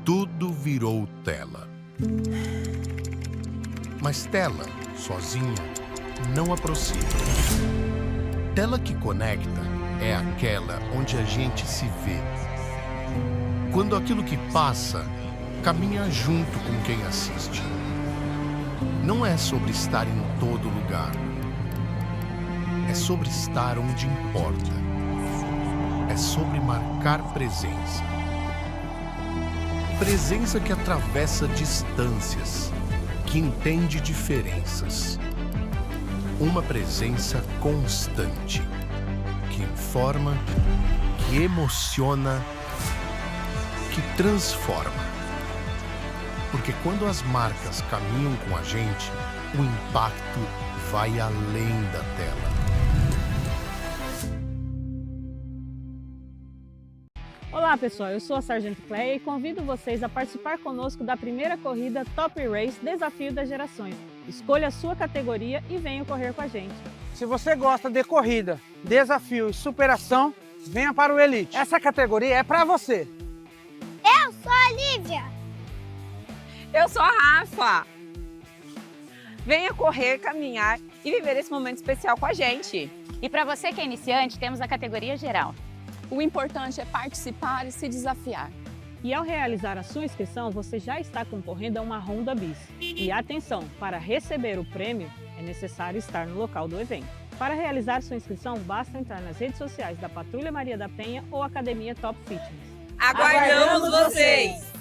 Tudo virou tela. Mas tela, sozinha, não aproxima. Tela que conecta é aquela onde a gente se vê. Quando aquilo que passa caminha junto com quem assiste. Não é sobre estar em todo lugar. É sobre estar onde importa. É sobre marcar presença. Presença que atravessa distâncias, que entende diferenças. Uma presença constante, que informa, que emociona, que transforma. Porque quando as marcas caminham com a gente, o impacto vai além da tela. Olá pessoal, eu sou a Sargento Cleia e convido vocês a participar conosco da primeira corrida Top Race Desafio das Gerações. Escolha a sua categoria e venha correr com a gente. Se você gosta de corrida, desafio e superação, venha para o Elite. Essa categoria é para você. Eu sou a Lívia. Eu sou a Rafa. Venha correr, caminhar e viver esse momento especial com a gente. E para você que é iniciante, temos a categoria geral. O importante é participar e se desafiar. E ao realizar a sua inscrição, você já está concorrendo a uma Honda Bis. E atenção, para receber o prêmio, é necessário estar no local do evento. Para realizar sua inscrição, basta entrar nas redes sociais da Patrulha Maria da Penha ou Academia Top Fitness. Aguardamos vocês!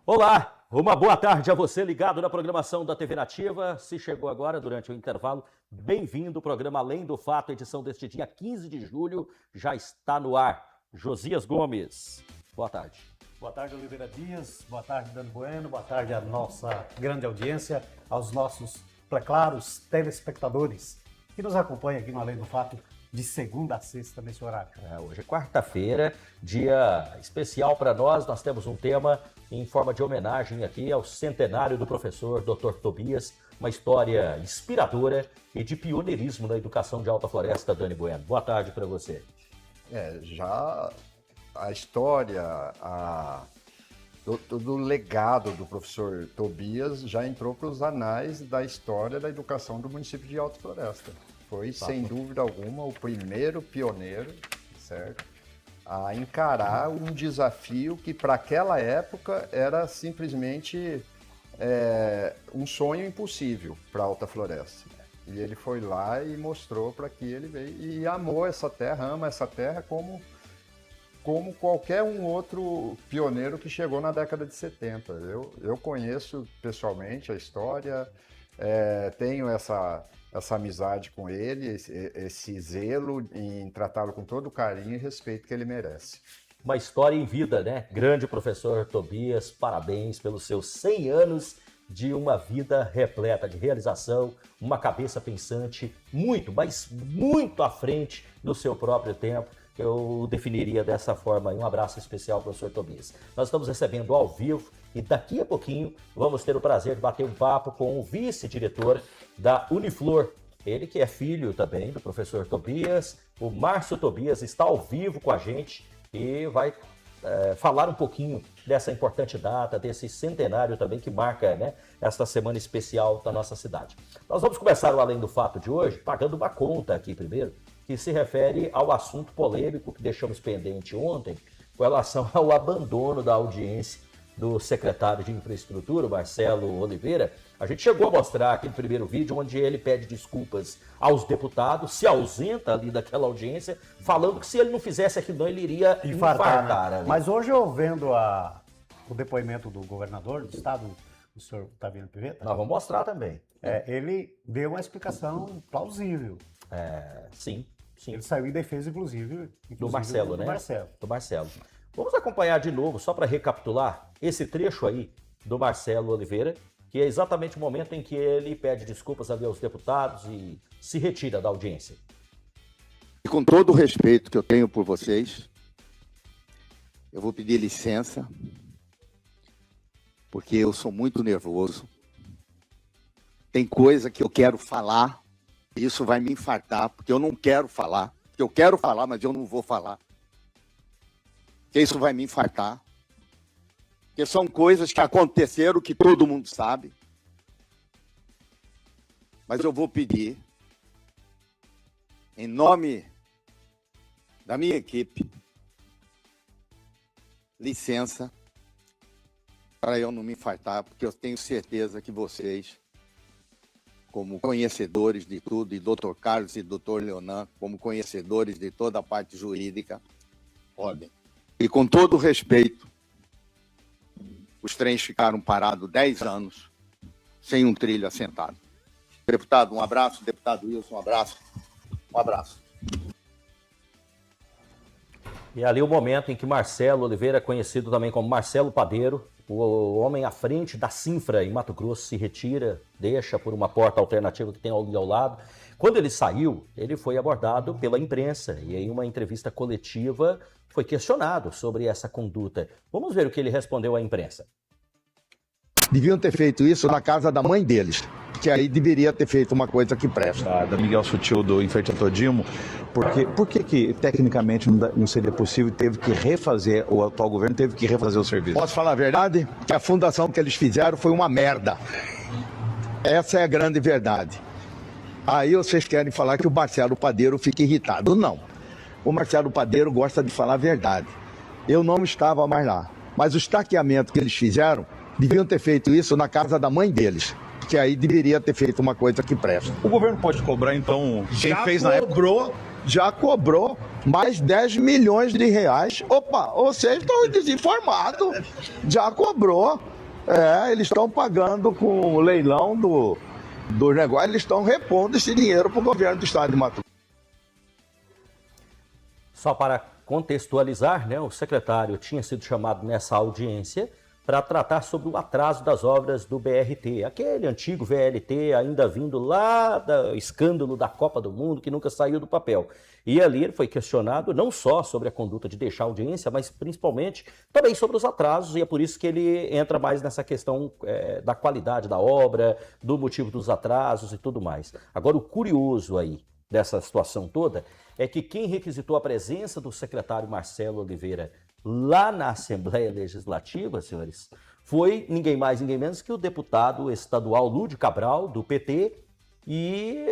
Olá, uma boa tarde a você ligado na programação da TV Nativa. Se chegou agora durante o intervalo, bem-vindo. O programa Além do Fato, edição deste dia 15 de julho, já está no ar. Josias Gomes, boa tarde. Boa tarde, Oliveira Dias. Boa tarde, Dani Bueno. Boa tarde à nossa grande audiência, aos nossos claros telespectadores que nos acompanham aqui no Além do Fato, de segunda a sexta nesse horário. Hoje é quarta-feira, dia especial para nós. Nós temos um tema em forma de homenagem aqui ao centenário do professor Dr. Tobias, uma história inspiradora e de pioneirismo na educação de Alta Floresta. Dani Bueno, boa tarde para você. Já a história, do legado do professor Tobias já entrou para os anais da história da educação do município de Alta Floresta. Foi, sem dúvida alguma, o primeiro pioneiro, certo, a encarar um desafio que, para aquela época, era simplesmente um sonho impossível para Alta Floresta. E ele foi lá e mostrou para que ele veio e amou essa terra, ama essa terra como qualquer um outro pioneiro que chegou na década de 70. Eu conheço pessoalmente a história, tenho essa amizade com ele, esse zelo em tratá-lo com todo o carinho e respeito que ele merece. Uma história em vida, né? Grande professor Tobias, parabéns pelos seus 100 anos de uma vida repleta de realização, uma cabeça pensante muito, mas muito à frente no seu próprio tempo. que eu definiria dessa forma. Um abraço especial ao professor Tobias. Nós estamos recebendo ao vivo e daqui a pouquinho vamos ter o prazer de bater um papo com o vice-diretor da Uniflor. Ele que é filho também do professor Tobias, o Márcio Tobias está ao vivo com a gente e vai falar um pouquinho dessa importante data, desse centenário também que marca, né, esta semana especial da nossa cidade. Nós vamos começar o Além do Fato de hoje pagando uma conta aqui primeiro, que se refere ao assunto polêmico que deixamos pendente ontem, com relação ao abandono da audiência do secretário de Infraestrutura, Marcelo Oliveira. A gente chegou a mostrar aquele primeiro vídeo onde ele pede desculpas aos deputados, se ausenta ali daquela audiência, falando que se ele não fizesse aquilo não, ele iria infartar. Né? Mas hoje eu vendo o depoimento do governador do estado, o senhor Otaviano Pivetta... Nós vamos mostrar também. Ele deu uma explicação plausível. Sim. Ele saiu em defesa, inclusive do Marcelo, né? Do Marcelo. Vamos acompanhar de novo, só para recapitular, esse trecho aí do Marcelo Oliveira, que é exatamente o momento em que ele pede desculpas ali aos deputados e se retira da audiência. E com todo o respeito que eu tenho por vocês, eu vou pedir licença, porque eu sou muito nervoso. Tem coisa que eu quero falar, e isso vai me infartar, porque eu não quero falar. Porque eu quero falar, mas eu não vou falar. Porque isso vai me infartar. Porque são coisas que aconteceram, que todo mundo sabe. Mas eu vou pedir, em nome da minha equipe, licença para eu não me infartar, porque eu tenho certeza que vocês, como conhecedores de tudo, e Dr. Carlos e Dr. Leonan, como conhecedores de toda a parte jurídica, podem. E com todo o respeito, os trens ficaram parados 10 anos, sem um trilho assentado. Deputado, um abraço. Deputado Wilson, um abraço. Um abraço. E ali o momento em que Marcelo Oliveira, conhecido também como Marcelo Padeiro, o homem à frente da Cinfra em Mato Grosso, se retira, deixa por uma porta alternativa que tem ali ao lado. Quando ele saiu, ele foi abordado pela imprensa e em uma entrevista coletiva foi questionado sobre essa conduta. Vamos ver o que ele respondeu à imprensa. Deviam ter feito isso na casa da mãe deles, que aí deveria ter feito uma coisa que presta. Da Miguel Sutil do Infante Todimo, por que tecnicamente não seria possível, teve que refazer, o atual governo teve que refazer o serviço? Posso falar a verdade? Que a fundação que eles fizeram foi uma merda. Essa é a grande verdade. Aí vocês querem falar que o Marcelo Padeiro fica irritado. Não. O Marcelo Padeiro gosta de falar a verdade. Eu não estava mais lá. Mas o estaqueamento que eles fizeram, deviam ter feito isso na casa da mãe deles, que aí deveria ter feito uma coisa que presta. O governo pode cobrar, então, quem fez na época? Já cobrou mais 10 milhões de reais. Opa, vocês estão desinformados. Já cobrou. Eles estão pagando com o leilão do negócio, eles estão repondo esse dinheiro para o governo do estado de Mato Grosso. Só para contextualizar, né, o secretário tinha sido chamado nessa audiência para tratar sobre o atraso das obras do BRT, aquele antigo VLT ainda vindo lá do escândalo da Copa do Mundo, que nunca saiu do papel. E ali ele foi questionado não só sobre a conduta de deixar a audiência, mas principalmente também sobre os atrasos, e é por isso que ele entra mais nessa questão da qualidade da obra, do motivo dos atrasos e tudo mais. Agora, o curioso aí dessa situação toda é que quem requisitou a presença do secretário Marcelo Oliveira lá na Assembleia Legislativa, senhores, foi ninguém mais, ninguém menos que o deputado estadual Lúdio Cabral, do PT, e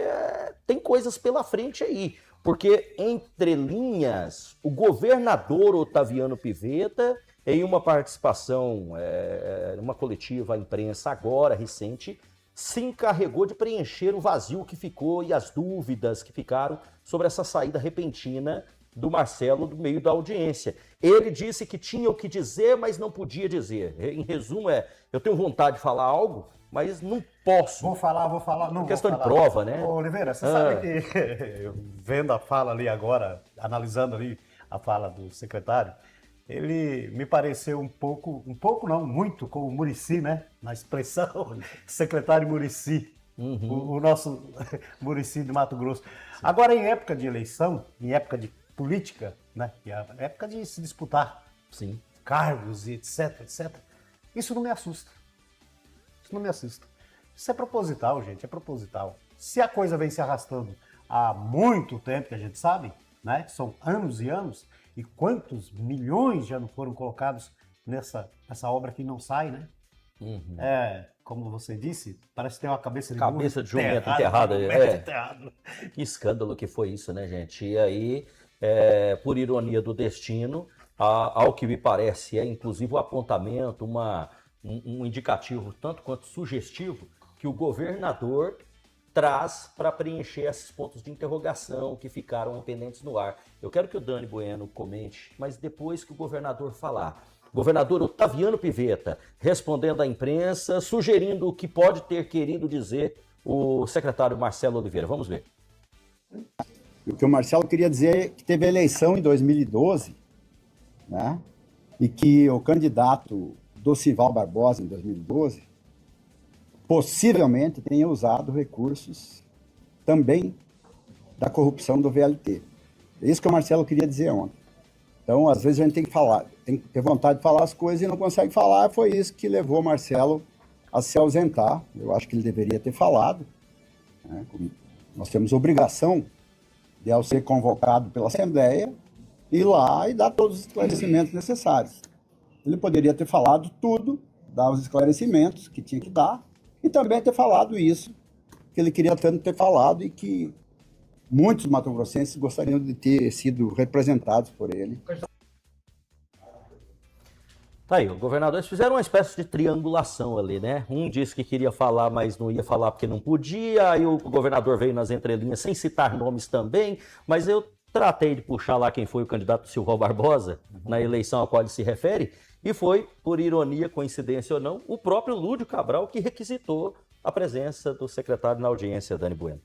tem coisas pela frente aí, porque entre linhas, o governador Otaviano Pivetta, em uma participação, numa coletiva à imprensa agora, recente, se encarregou de preencher o vazio que ficou e as dúvidas que ficaram sobre essa saída repentina do Marcelo do meio da audiência. Ele disse que tinha o que dizer, mas não podia dizer. Em resumo, eu tenho vontade de falar algo, mas não posso. Vou falar. Não, questão de prova, né? Ô, Oliveira, você sabe que, vendo a fala ali agora, analisando ali a fala do secretário, ele me pareceu um pouco não, muito com o Muricy, né? Na expressão, secretário Muricy. O nosso Muricy de Mato Grosso. Sim. Agora, em época de eleição, em época de política, né? E a época de se disputar cargos e etc, etc. Isso não me assusta. Isso não me assusta. Isso é proposital, gente, é proposital. Se a coisa vem se arrastando há muito tempo, que a gente sabe, né? São anos e anos, e quantos milhões já não foram colocados nessa obra que não sai, né? Como você disse, parece ter uma cabeça de jumento enterrada. Que escândalo que foi isso, né, gente? E aí, por ironia do destino, ao que me parece, é inclusive o apontamento, um indicativo tanto quanto sugestivo, que o governador traz para preencher esses pontos de interrogação que ficaram pendentes no ar. Eu quero que o Dani Bueno comente, mas depois que o governador falar. Governador Otaviano Pivetta, respondendo à imprensa, sugerindo o que pode ter querido dizer o secretário Marcelo Oliveira. Vamos ver. O que o Marcelo queria dizer é que teve eleição em 2012, né? E que o candidato Docival Barbosa, em 2012, possivelmente tenha usado recursos também da corrupção do VLT. É isso que o Marcelo queria dizer ontem. Então, às vezes a gente tem que falar, tem que ter vontade de falar as coisas e não consegue falar. Foi isso que levou o Marcelo a se ausentar. Eu acho que ele deveria ter falado, né? Nós temos obrigação de, ao ser convocado pela Assembleia, ir lá e dar todos os esclarecimentos necessários. Ele poderia ter falado tudo, dar os esclarecimentos que tinha que dar, e também ter falado isso que ele queria tanto ter falado e que muitos mato-grossenses gostariam de ter sido representados por ele. Tá aí, os governadores fizeram uma espécie de triangulação ali, né? Um disse que queria falar, mas não ia falar porque não podia, aí o governador veio nas entrelinhas sem citar nomes também, mas eu tratei de puxar lá quem foi o candidato Silval Barbosa, na eleição a qual ele se refere, e foi, por ironia, coincidência ou não, o próprio Lúdio Cabral que requisitou a presença do secretário na audiência, Dani Bueno.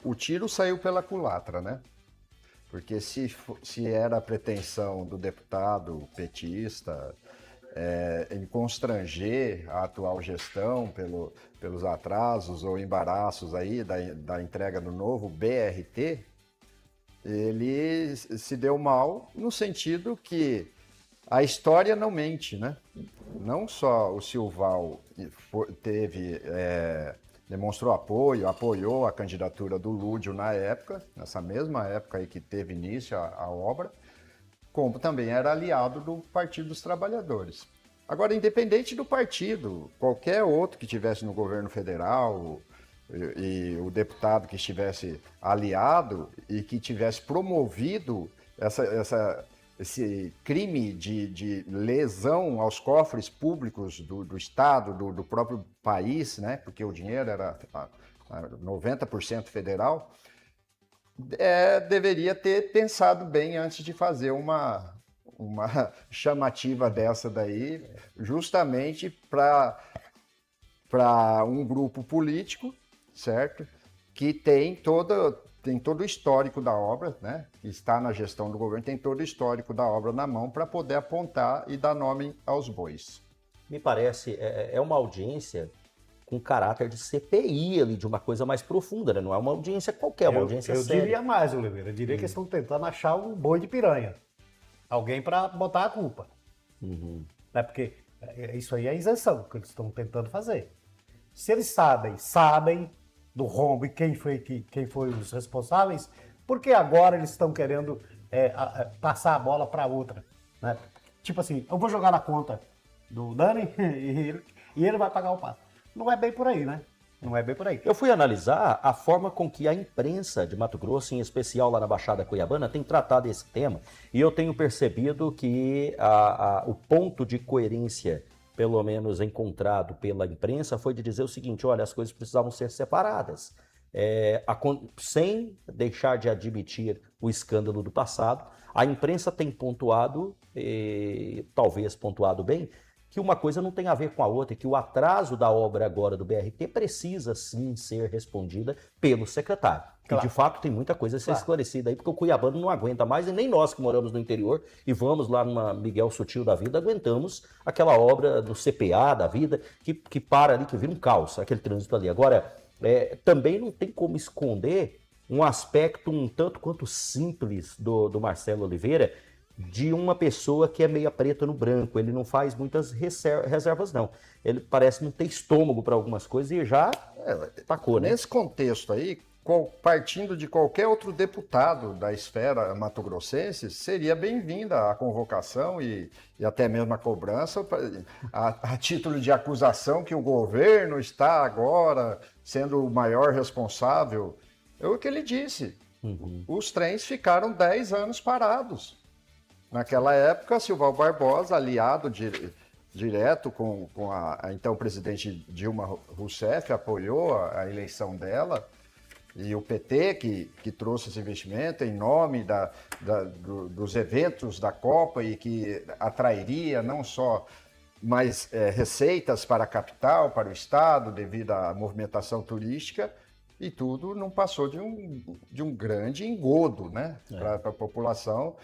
O tiro saiu pela culatra, né? Porque se era a pretensão do deputado petista em constranger a atual gestão pelos atrasos ou embaraços aí da entrega do novo BRT, ele se deu mal no sentido que a história não mente, né? Não só o Silval demonstrou apoiou a candidatura do Lúdio na época, nessa mesma época aí que teve início a obra, como também era aliado do Partido dos Trabalhadores. Agora, independente do partido, qualquer outro que estivesse no governo federal e o deputado que estivesse aliado e que tivesse promovido esse crime de lesão aos cofres públicos do Estado, do próprio país, né? Porque o dinheiro era 90% federal, deveria ter pensado bem antes de fazer uma chamativa dessa daí, justamente para um grupo político, certo? Que tem todo o histórico da obra, né? Que está na gestão do governo, tem todo o histórico da obra na mão para poder apontar e dar nome aos bois. Me parece, é uma audiência com caráter de CPI ali, de uma coisa mais profunda, né? Não é uma audiência qualquer, é uma audiência séria. Eu diria mais, Oliveira, eu diria que eles estão tentando achar um boi de piranha. Alguém para botar a culpa. Né? Porque isso aí é isenção que eles estão tentando fazer. Se eles sabem do rombo e quem foi os responsáveis, por que agora eles estão querendo passar a bola para outra? Né? Tipo assim, eu vou jogar na conta do Dani e ele vai pagar o pato. Não é bem por aí, né? Não é bem por aí. Eu fui analisar a forma com que a imprensa de Mato Grosso, em especial lá na Baixada Cuiabana, tem tratado esse tema, e eu tenho percebido que o ponto de coerência, pelo menos encontrado pela imprensa, foi de dizer o seguinte: olha, as coisas precisavam ser separadas, sem deixar de admitir o escândalo do passado. A imprensa tem pontuado, talvez pontuado bem, que uma coisa não tem a ver com a outra, e que o atraso da obra agora do BRT precisa sim ser respondida pelo secretário. Claro. E de fato tem muita coisa a ser esclarecida aí, porque o cuiabano não aguenta mais, e nem nós que moramos no interior e vamos lá numa Miguel Sutil da vida, aguentamos aquela obra do CPA da vida, que para ali, que vira um caos, aquele trânsito ali. Agora, também não tem como esconder um aspecto um tanto quanto simples do Marcelo Oliveira, de uma pessoa que é meia preta no branco. Ele não faz muitas reservas, não. Ele parece não ter estômago para algumas coisas e já tacou, né? Nesse contexto aí, partindo de qualquer outro deputado da esfera mato-grossense, seria bem-vinda a convocação e até mesmo a cobrança a título de acusação que o governo está agora sendo o maior responsável. É o que ele disse. Os trens ficaram 10 anos parados. Naquela época, Silval Barbosa, aliado direto com a então presidente Dilma Rousseff, apoiou a eleição dela. E o PT, que trouxe esse investimento em nome dos eventos da Copa e que atrairia não só mais receitas para a capital, para o estado, devido à movimentação turística, e tudo não passou de um grande engodo, né, para a população.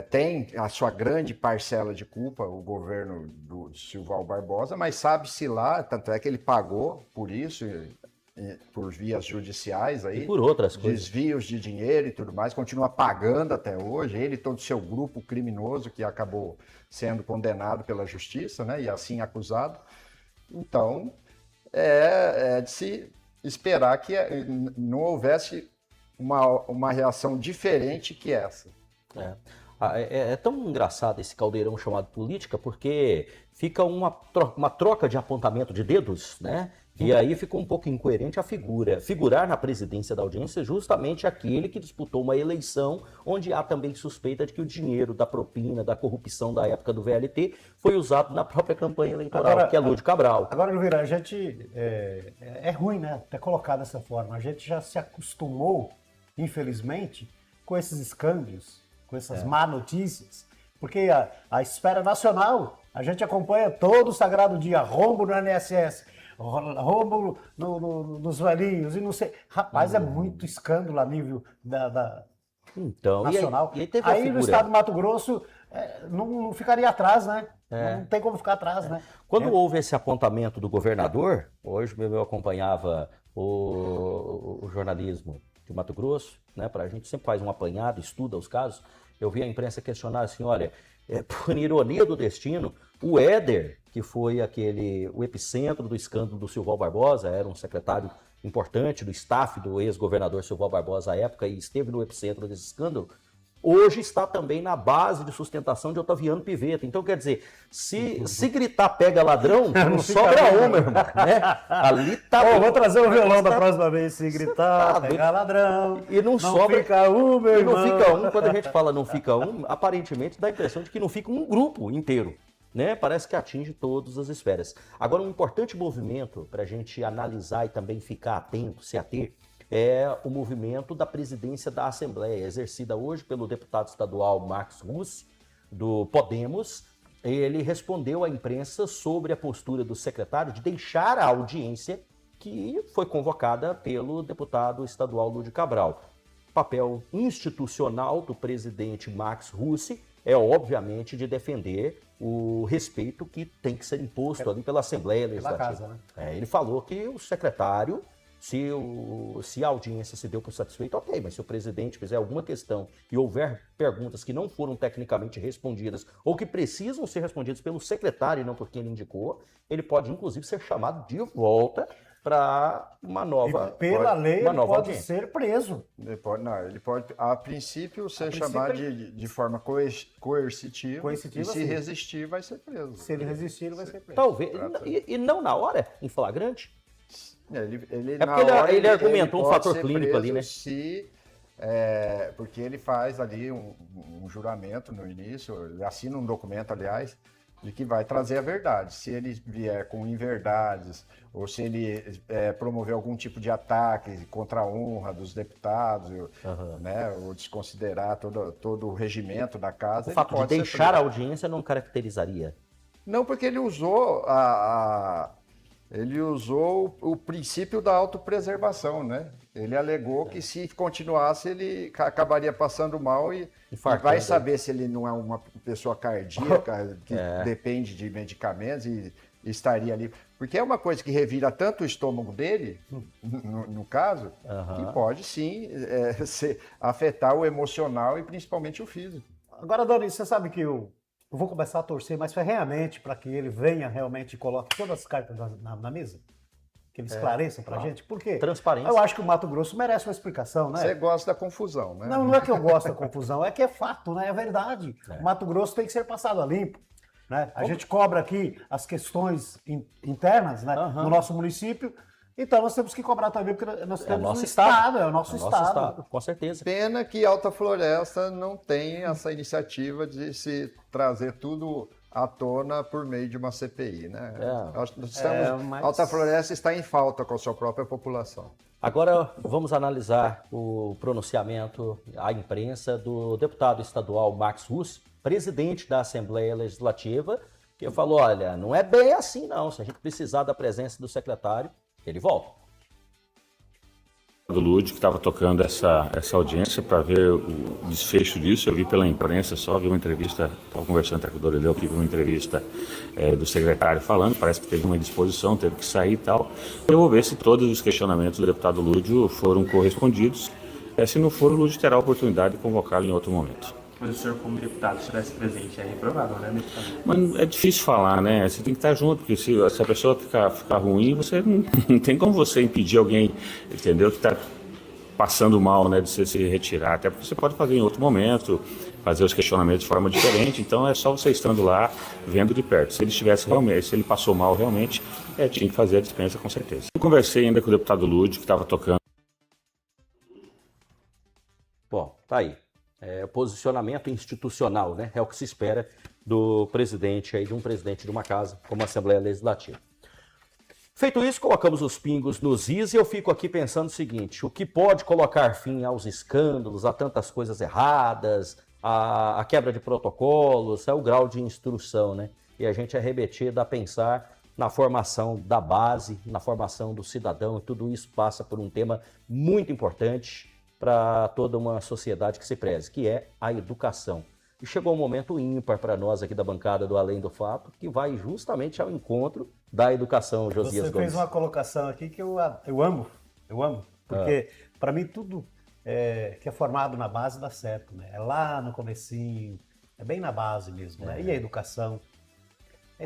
Tem a sua grande parcela de culpa, o governo do Silval Barbosa, mas sabe-se lá, tanto é que ele pagou por isso, por vias judiciais aí, e por outras coisas, desvios de dinheiro e tudo mais, continua pagando até hoje, ele e todo o seu grupo criminoso que acabou sendo condenado pela justiça, né, e assim acusado. Então, é de se esperar que não houvesse uma reação diferente que essa. É tão engraçado esse caldeirão chamado política, porque fica uma troca de apontamento de dedos, né? E aí ficou um pouco incoerente a figurar na presidência da audiência justamente aquele que disputou uma eleição onde há também suspeita de que o dinheiro da propina, da corrupção da época do VLT foi usado na própria campanha eleitoral, que é Lúdio Cabral. Agora, Oliveira, a gente é ruim, né, ter colocado dessa forma. A gente já se acostumou, infelizmente, com esses escândalos, com essas má notícias, porque a esfera nacional, a gente acompanha todo o sagrado dia, rombo no INSS, rombo nos velhinhos e não sei. Rapaz, é muito escândalo a nível nacional. E aí no estado do Mato Grosso não ficaria atrás, né? Não tem como ficar atrás, né? Quando houve esse apontamento do governador, hoje eu acompanhava o jornalismo de Mato Grosso, né? A gente sempre faz um apanhado, estuda os casos. Eu vi a imprensa questionar assim, olha, por ironia do destino, o Éder, que foi o epicentro do escândalo do Silval Barbosa, era um secretário importante do staff do ex-governador Silval Barbosa à época e esteve no epicentro desse escândalo, hoje está também na base de sustentação de Otaviano Pivetta. Então, quer dizer, se gritar pega ladrão, não sobra um, meu irmão, né? Ali tá... vou trazer o violão da próxima vez, se gritar pega ladrão, e não sobra, fica um, meu irmão. E não fica um, quando a gente fala não fica um, aparentemente dá a impressão de que não fica um grupo inteiro, né? Parece que atinge todas as esferas. Agora, um importante movimento para a gente analisar e também ficar atento, se ater, é o movimento da presidência da Assembleia, exercida hoje pelo deputado estadual Max Russi, do Podemos. Ele respondeu à imprensa sobre a postura do secretário de deixar a audiência que foi convocada pelo deputado estadual Lúdio Cabral. O papel institucional do presidente Max Russi é, obviamente, de defender o respeito que tem que ser imposto ali pela Assembleia Legislativa. Casa, né? Ele falou que o secretário... Se a audiência se deu por satisfeito, ok, mas se o presidente fizer alguma questão e houver perguntas que não foram tecnicamente respondidas ou que precisam ser respondidas pelo secretário e não por quem ele indicou, ele pode inclusive ser chamado de volta para uma nova pela lei ele pode audiência. Ser preso. Ele pode a princípio, ser chamado de forma coercitiva, e se resistir vai ser preso. Se ele resistir, ele vai ser preso. Talvez, e não na hora, em flagrante. Porque ele argumentou um fator clínico ali, né? Porque ele faz ali um juramento no início, ele assina um documento, aliás, de que vai trazer a verdade. Se ele vier com inverdades, ou se ele promover algum tipo de ataque contra a honra dos deputados, né, ou desconsiderar todo o regimento da casa... O fato de deixar a audiência não caracterizaria? Não, porque ele usou Ele usou o princípio da autopreservação, né? Ele alegou que se continuasse, ele acabaria passando mal e vai saber se ele não é uma pessoa cardíaca que depende de medicamentos e estaria ali. Porque é uma coisa que revira tanto o estômago dele, no caso, que pode sim afetar o emocional e principalmente o físico. Agora, Dani, você sabe que eu vou começar a torcer mais ferrenhamente para que ele venha realmente e coloque todas as cartas na mesa? Que ele esclareça pra gente? Por quê? Transparência. Eu acho que o Mato Grosso merece uma explicação, né? Você gosta da confusão, né? Não é que eu gosto da confusão, é que é fato, né? É verdade. O Mato Grosso tem que ser passado a limpo. Né? A gente cobra aqui as questões internas, né, no nosso município, então nós temos que cobrar também, porque nós temos é o nosso estado. Com certeza. Pena que Alta Floresta não tem essa iniciativa de se trazer tudo à tona por meio de uma CPI, né? Alta Floresta está em falta com a sua própria população. Agora vamos analisar o pronunciamento à imprensa do deputado estadual Max Russo, presidente da Assembleia Legislativa, que falou, olha, não é bem assim não, se a gente precisar da presença do secretário, ele volta. Do Lúdio, que estava tocando essa audiência para ver o desfecho disso, eu vi pela imprensa, só vi uma entrevista, estava conversando até com o Dorileu, que vi uma entrevista do secretário falando, parece que teve uma indisposição, teve que sair e tal. Eu vou ver se todos os questionamentos do deputado Lúdio foram correspondidos, se não for, o Lúdio terá a oportunidade de convocá-lo em outro momento. Mas o senhor, como deputado, se estivesse presente, é reprovável, né, deputado? Mas é difícil falar, né? Você tem que estar junto, porque se a pessoa ficar ruim, você não tem como você impedir alguém, entendeu, que está passando mal, né, de você se retirar. Até porque você pode fazer em outro momento, fazer os questionamentos de forma diferente. Então é só você estando lá, vendo de perto. Se ele estivesse realmente, se ele passou mal realmente, tinha que fazer a dispensa com certeza. Eu conversei ainda com o deputado Lúdio, que estava tocando. Bom, tá aí. Posicionamento institucional, né? É o que se espera do presidente aí, de um presidente de uma casa como a Assembleia Legislativa. Feito isso, colocamos os pingos nos is e eu fico aqui pensando o seguinte, o que pode colocar fim aos escândalos, a tantas coisas erradas, a quebra de protocolos, é o grau de instrução, né? E a gente é remetido a pensar na formação da base, na formação do cidadão, e tudo isso passa por um tema muito importante para toda uma sociedade que se preze, que é a educação. E chegou um momento ímpar para nós aqui da bancada do Além do Fato, que vai justamente ao encontro da educação, Josias Gomes. Você fez uma colocação aqui que eu amo, porque para mim tudo que é formado na base dá certo, né? É lá no comecinho, é bem na base mesmo, né? E a educação é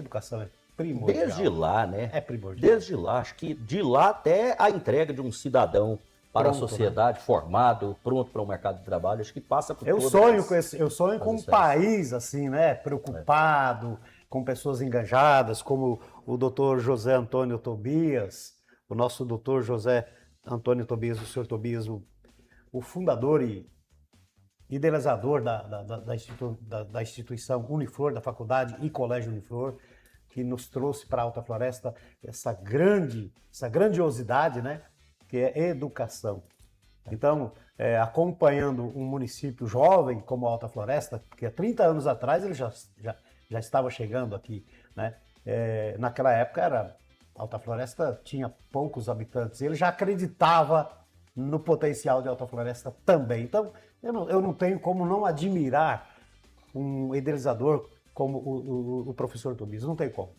primordial. Desde lá, né? É primordial. Desde lá, acho que de lá até a entrega de um cidadão para a sociedade, né? Formado, pronto para o mercado de trabalho, acho que passa por eu sonho com um país assim, né, preocupado, com pessoas engajadas, como o doutor José Antônio Tobias, o nosso doutor José Antônio Tobias, o senhor Tobias, o fundador e idealizador da instituição Uniflor, da faculdade e colégio Uniflor, que nos trouxe para Alta Floresta essa grandiosidade, né, que é educação. Então, acompanhando um município jovem como Alta Floresta, que há 30 anos atrás ele já estava chegando aqui, né? Naquela época Alta Floresta tinha poucos habitantes, ele já acreditava no potencial de Alta Floresta também. Então, eu não tenho como não admirar um idealizador como o professor Tobias, não tem como.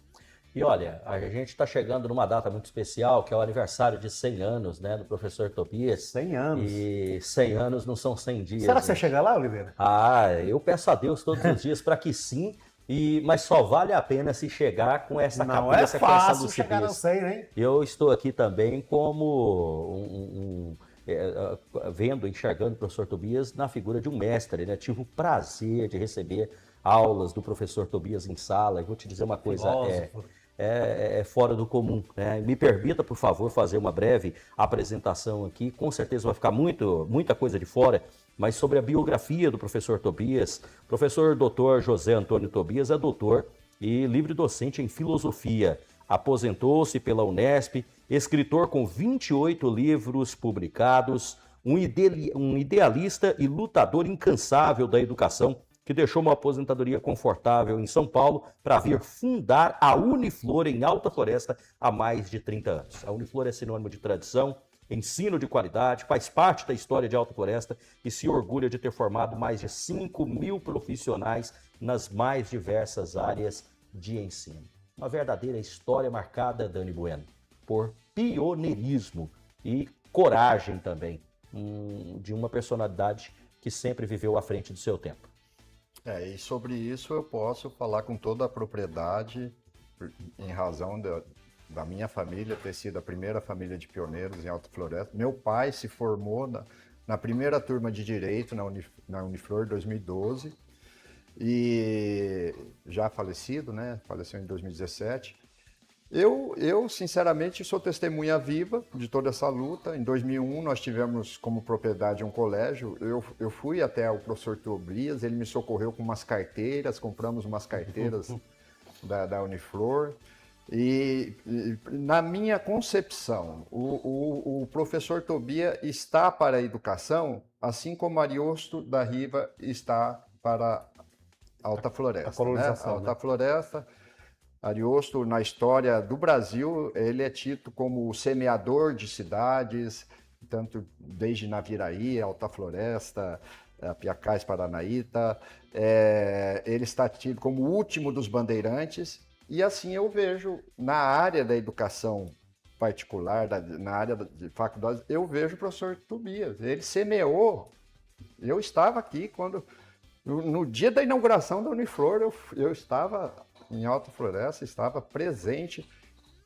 E olha, a gente está chegando numa data muito especial, que é o aniversário de 100 anos, né, do professor Tobias. 100 anos. E 100 anos não são 100 dias. Será que você chega lá, Oliveira? Eu peço a Deus todos os dias para que sim, mas só vale a pena se chegar com essa cabeça, com essa lucidez. Chegar no 100, hein? Eu estou aqui também como enxergando o professor Tobias na figura de um mestre, né? Tive o prazer de receber aulas do professor Tobias em sala, e vou te dizer uma coisa, é fora do comum, né? Me permita, por favor, fazer uma breve apresentação aqui, com certeza vai ficar muita coisa de fora, mas sobre a biografia do professor Tobias. O professor Dr. José Antônio Tobias é doutor e livre docente em filosofia, aposentou-se pela Unesp, escritor com 28 livros publicados, um idealista e lutador incansável da educação, que deixou uma aposentadoria confortável em São Paulo para vir fundar a Uniflor em Alta Floresta há mais de 30 anos. A Uniflor é sinônimo de tradição, ensino de qualidade, faz parte da história de Alta Floresta e se orgulha de ter formado mais de 5.000 profissionais nas mais diversas áreas de ensino. uma verdadeira história marcada, Dani Bueno, por pioneirismo e coragem também, de uma personalidade que sempre viveu à frente do seu tempo. E sobre isso eu posso falar com toda a propriedade, em razão da minha família ter sido a primeira família de pioneiros em Alta Floresta. Meu pai se formou na primeira turma de Direito na Uniflor 2012 e já falecido, né? Faleceu em 2017. Eu, sinceramente, sou testemunha viva de toda essa luta. Em 2001, nós tivemos como propriedade um colégio. Eu fui até o professor Tobias, ele me socorreu com umas carteiras, compramos umas carteiras da Uniflor. E na minha concepção, o professor Tobias está para a educação, assim como Ariosto da Riva está para a Alta Floresta. A colonização, né? Alta Floresta. Ariosto, na história do Brasil, ele é tido como o semeador de cidades, tanto desde Naviraí, Alta Floresta, Piacás, Paranaíta. Ele está tido como o último dos bandeirantes, e assim eu vejo na área da educação particular, na área de faculdades, eu vejo o professor Tobias. Ele semeou. Eu estava aqui no dia da inauguração da Uniflor, eu estava em Alta Floresta, estava presente.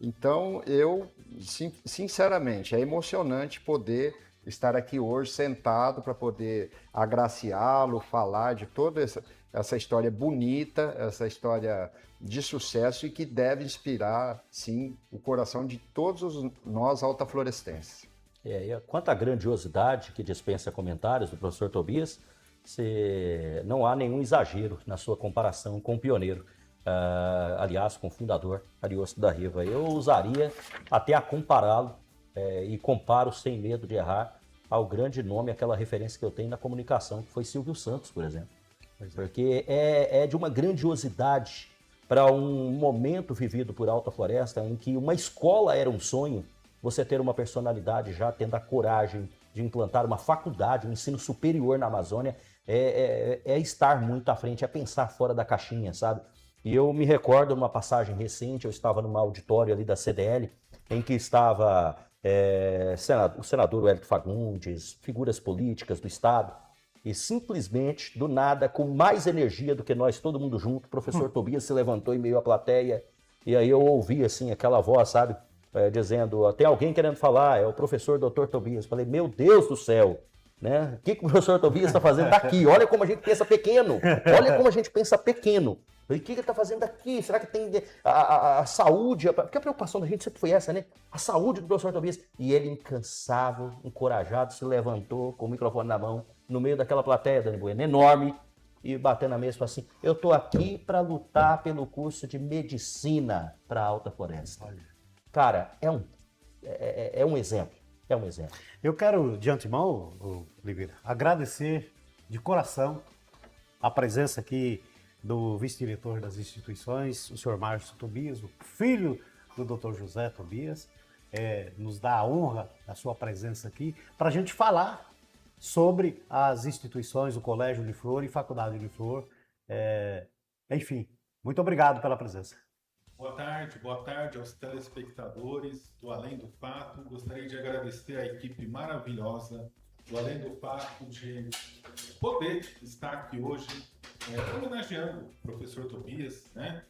Então, sinceramente, é emocionante poder estar aqui hoje sentado para poder agraciá-lo, falar de toda essa história bonita, essa história de sucesso e que deve inspirar, sim, o coração de todos nós altaflorestenses. Quanto à grandiosidade que dispensa comentários do professor Tobias, não há nenhum exagero na sua comparação com o pioneiro. Aliás, com o fundador Ariosto da Riva. Eu usaria até a compará-lo e comparo sem medo de errar ao grande nome, aquela referência que eu tenho na comunicação, que foi Silvio Santos, por exemplo. Porque é de uma grandiosidade para um momento vivido por Alta Floresta, em que uma escola era um sonho, você ter uma personalidade já tendo a coragem de implantar uma faculdade, um ensino superior na Amazônia, é estar muito à frente, é pensar fora da caixinha, sabe? E eu me recordo numa passagem recente, eu estava num auditório ali da CDL, em que estava o senador Wellington Fagundes, figuras políticas do Estado, e simplesmente, do nada, com mais energia do que nós, todo mundo junto, o professor Tobias se levantou em meio à plateia, e aí eu ouvi, assim, aquela voz, sabe, dizendo, tem alguém querendo falar, é o professor Dr. Tobias. Falei, meu Deus do céu, né? O que o professor Tobias está fazendo aqui? Olha como a gente pensa pequeno, olha como a gente pensa pequeno. O que ele está fazendo aqui? Será que tem a saúde? Porque a preocupação da gente sempre foi essa, né? A saúde do professor Tobias. E ele, incansável, encorajado, se levantou com o microfone na mão, no meio daquela plateia, Dani Bueno, enorme, e batendo na mesa e falou assim, eu estou aqui para lutar pelo curso de medicina para a Alta Floresta. Olha. Cara, é um exemplo. É um exemplo. Eu quero, de antemão, Oliveira, agradecer de coração a presença aqui do vice-diretor das instituições, o senhor Márcio Tobias, o filho do Dr. José Tobias, nos dá a honra da sua presença aqui para a gente falar sobre as instituições, o Colégio Uniflor e Faculdade Uniflor. Enfim, muito obrigado pela presença. Boa tarde aos telespectadores do Além do Fato. Gostaria de agradecer à equipe maravilhosa do Além do Fato de poder estar aqui hoje homenageando o professor Tobias, né?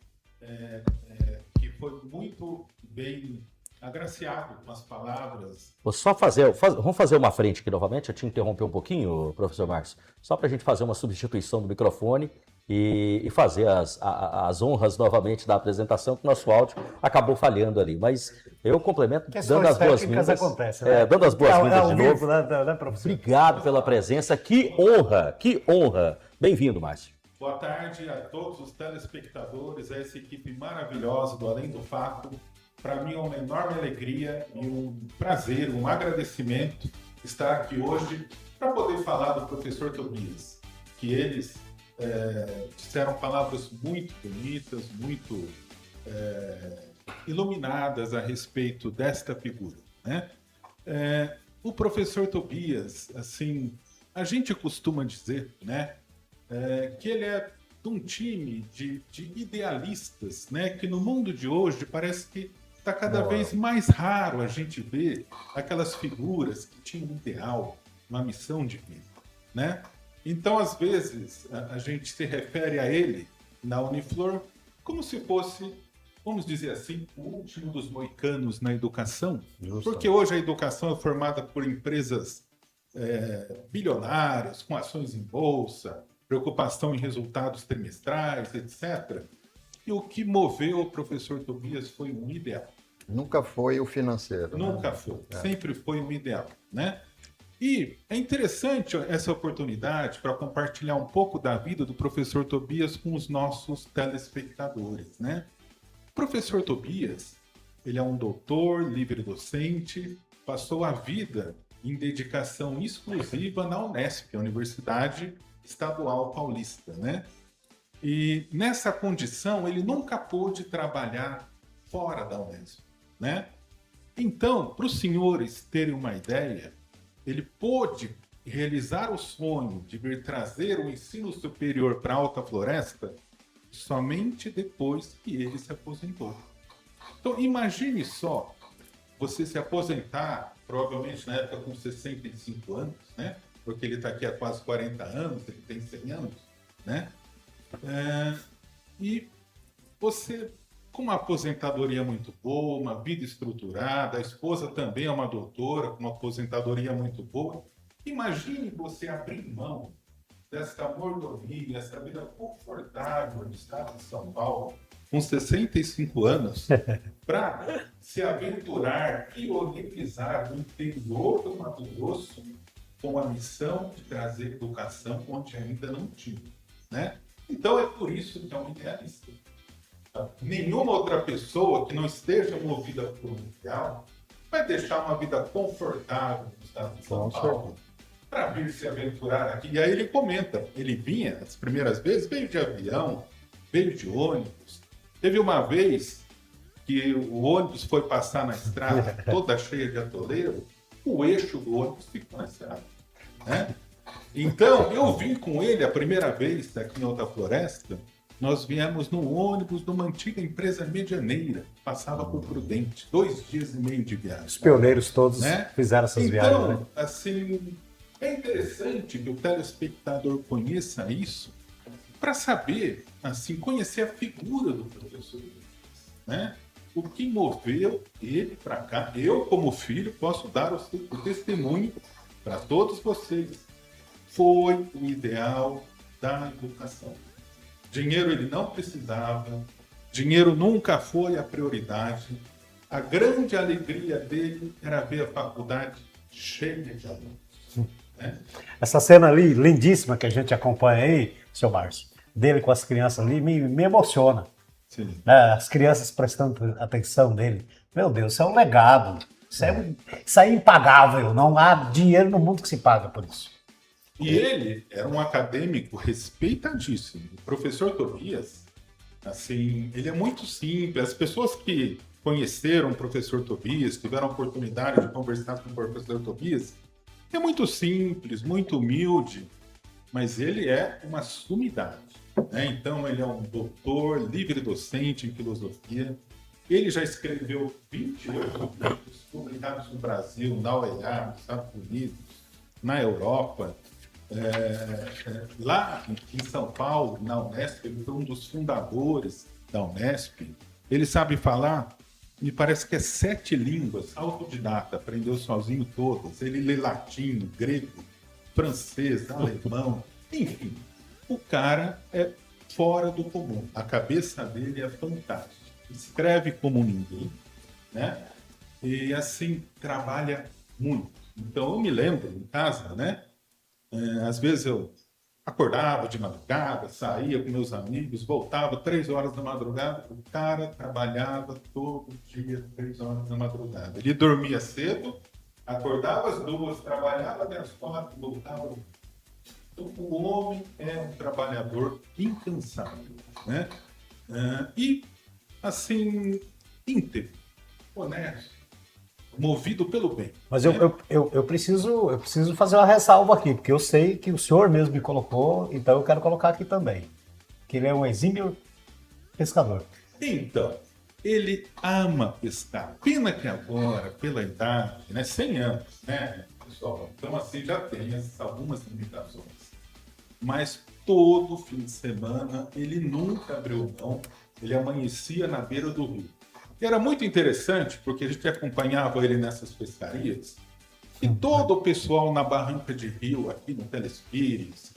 Que foi muito bem agraciado com as palavras. Vamos fazer uma frente aqui novamente, eu te interromper um pouquinho, professor Márcio, só para a gente fazer uma substituição do microfone e fazer as honras novamente da apresentação, que o nosso áudio acabou falhando ali. Mas eu complemento dando as boas-vindas. Né? Dando as boas-vindas de novo. Né, professor? Obrigado pela presença, que honra, que honra. Bem-vindo, Márcio. Boa tarde a todos os telespectadores, a essa equipe maravilhosa do Além do Fato. Para mim é uma enorme alegria e um prazer, um agradecimento estar aqui hoje para poder falar do professor Tobias, que eles disseram palavras muito bonitas, muito iluminadas a respeito desta figura, né? O professor Tobias, assim, a gente costuma dizer, né, que ele é de um time de idealistas, né? Que no mundo de hoje parece que está cada vez mais raro a gente ver aquelas figuras que tinham um ideal, uma missão de vida, né? Então, às vezes, a gente se refere a ele na Uniflor como se fosse, vamos dizer assim, o último dos moicanos na educação, porque hoje a educação é formada por empresas bilionárias, com ações em bolsa, preocupação em resultados trimestrais, etc. E o que moveu o professor Tobias foi um ideal. Nunca foi o financeiro. Nunca foi. Sempre foi um ideal, né? E é interessante essa oportunidade para compartilhar um pouco da vida do professor Tobias com os nossos telespectadores, né? O professor Tobias, ele é um doutor, livre docente, passou a vida em dedicação exclusiva na Unesp, a Universidade Estadual Paulista, né? E nessa condição ele nunca pôde trabalhar fora da Unesp, né? Então, para os senhores terem uma ideia, ele pôde realizar o sonho de vir trazer o ensino superior para a Alta Floresta somente depois que ele se aposentou. Então, imagine só, você se aposentar, provavelmente na época com 65 anos, né? Porque ele está aqui há quase 40 anos, ele tem 100 anos, né? E você, com uma aposentadoria muito boa, uma vida estruturada, a esposa também é uma doutora, com uma aposentadoria muito boa, imagine você abrir mão dessa mordomia, essa vida confortável no estado de São Paulo, com 65 anos, para se aventurar, pioneirizar no interior do Mato Grosso, com a missão de trazer educação onde ainda não tinha, né? Então é por isso que é um idealista. Nenhuma outra pessoa que não esteja movida por um ideal vai deixar uma vida confortável no estado de São Paulo para vir se aventurar aqui. E aí ele comenta, ele vinha, as primeiras vezes, veio de avião, veio de ônibus. Teve uma vez que o ônibus foi passar na estrada toda cheia de atoleiro, o eixo do ônibus ficou na estrada, né? Então, eu vim com ele a primeira vez aqui em Alta Floresta, nós viemos num ônibus de uma antiga empresa medianeira, passava por Prudente, 2 dias e meio de viagem. Os pioneiros todos, né? Fizeram essas viagens, né? Então, assim, é interessante que o telespectador conheça isso para saber, assim, conhecer a figura do professor, né? O que moveu ele para cá. Eu, como filho, posso dar o testemunho para todos vocês. Foi o ideal da educação. Dinheiro ele não precisava, dinheiro nunca foi a prioridade. A grande alegria dele era ver a faculdade cheia de alunos, né? Essa cena ali, lindíssima, que a gente acompanha aí, seu Márcio, dele com as crianças ali, me emociona. Sim. As crianças prestando atenção nele. Meu Deus, isso é um legado. Isso é impagável. Não há dinheiro no mundo que se paga por isso. E ele era um acadêmico respeitadíssimo. O professor Tobias, assim, ele é muito simples. As pessoas que conheceram o professor Tobias, tiveram a oportunidade de conversar com o professor Tobias, é muito simples, muito humilde, mas ele é uma sumidade, né? Então, ele é um doutor, livre docente em filosofia. Ele já escreveu 28 livros publicados no Brasil, na OEA, nos Estados Unidos, na Europa. Lá em São Paulo, na Unesp, ele foi um dos fundadores da Unesp. Ele sabe falar, me parece que 7 línguas, autodidata, aprendeu sozinho todas. Ele lê latim, grego, francês, alemão, enfim. O cara é fora do comum. A cabeça dele é fantástica. Escreve como ninguém, né? E assim, trabalha muito. Então, eu me lembro em casa, né? Às vezes eu acordava de madrugada, saía com meus amigos, voltava 3 horas da madrugada. O cara trabalhava todo dia 3 horas da madrugada. Ele dormia cedo, acordava às 2, trabalhava até às 4, voltava. Então, o homem é um trabalhador incansável, né? E, assim, íntegro, honesto, movido pelo bem. Mas eu preciso fazer uma ressalva aqui, porque eu sei que o senhor mesmo me colocou, então eu quero colocar aqui também. que ele é um exímio pescador. Então, ele ama pescar. Pena que agora, pela idade, né, 100 anos, né, pessoal? Então, assim, já tem algumas limitações. Mas todo fim de semana, ele nunca abriu mão, ele amanhecia na beira do rio. E era muito interessante, porque a gente acompanhava ele nessas pescarias, e todo o pessoal na Barranca de Rio, aqui no Telespires,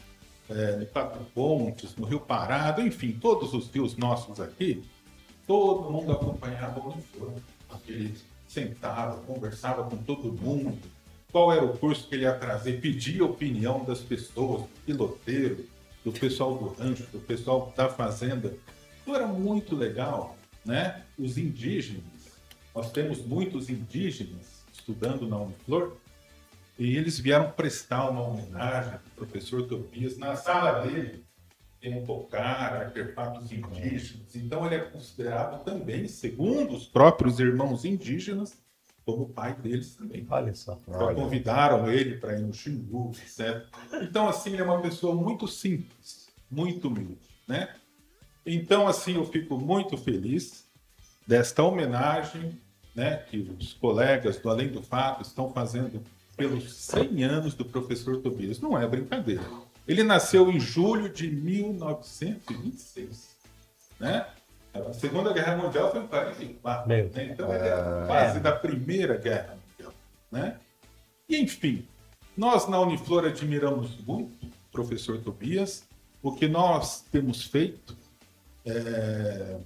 no Quatro Pontes, no Rio Parado, enfim, todos os rios nossos aqui, todo mundo acompanhava o Uniflor. Ele sentava, conversava com todo mundo, qual era o curso que ele ia trazer, pedia a opinião das pessoas, do piloteiro, do pessoal do rancho, do pessoal da fazenda. Então era muito legal, né? Os indígenas, nós temos muitos indígenas estudando na Uniflor, e eles vieram prestar uma homenagem ao professor Tobias. Na sala dele tem um bocar, artefatos indígenas. Então ele é considerado também, segundo os próprios irmãos indígenas, como o pai deles também. Olha só. Então, convidaram ele para ir no Xingu, etc. Então, assim, ele é uma pessoa muito simples, muito humilde, né? Então, assim, eu fico muito feliz desta homenagem, né, que os colegas do Além do Fato estão fazendo pelos 100 anos do professor Tobias. Não é brincadeira. Ele nasceu em julho de 1926, né? A Segunda Guerra Mundial foi em 1944, né? Então ele é quase da Primeira Guerra Mundial, né? E, enfim, nós na Uniflor admiramos muito o professor Tobias. O que nós temos feito é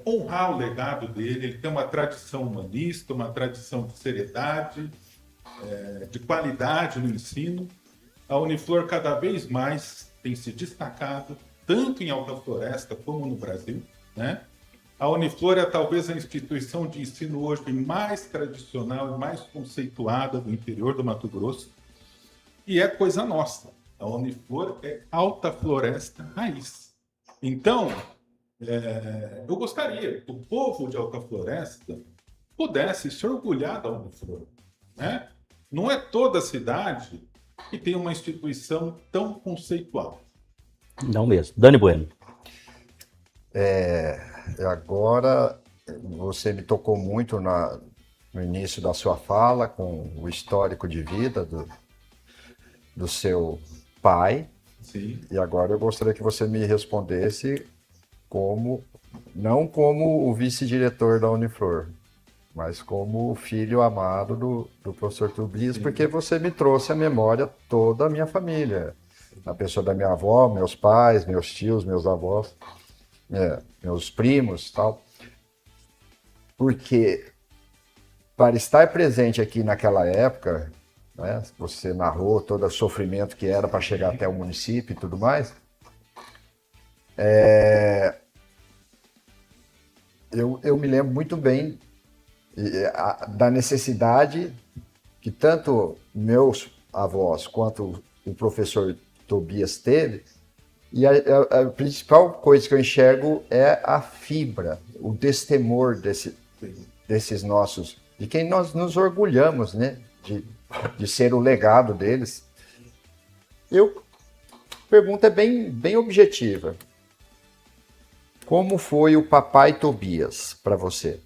honrar o legado dele. Ele tem uma tradição humanista, uma tradição de seriedade, de qualidade no ensino. A Uniflor cada vez mais tem se destacado, tanto em Alta Floresta como no Brasil, né? A Uniflor é talvez a instituição de ensino hoje mais tradicional e mais conceituada do interior do Mato Grosso, e é coisa nossa. A Uniflor é Alta Floresta raiz. Então, eu gostaria que o povo de Alta Floresta pudesse se orgulhar da Uniflor, né? Não é toda a cidade que tem uma instituição tão conceitual. Não mesmo. Dani Bueno. Agora, você me tocou muito no início da sua fala, com o histórico de vida do seu pai. Sim. E agora eu gostaria que você me respondesse não como o vice-diretor da Uniflor, mas como o filho amado do professor Tobias, porque você me trouxe à memória toda a minha família. A pessoa da minha avó, meus pais, meus tios, meus avós, meus primos e tal. Porque para estar presente aqui naquela época, né, você narrou todo o sofrimento que era para chegar até o município e tudo mais, eu me lembro muito bem da necessidade que tanto meus avós quanto o professor Tobias teve, e a principal coisa que eu enxergo é a fibra, o destemor desses nossos, de quem nós nos orgulhamos, né, de ser o legado deles. Pergunta é bem objetiva. Como foi o papai Tobias para você?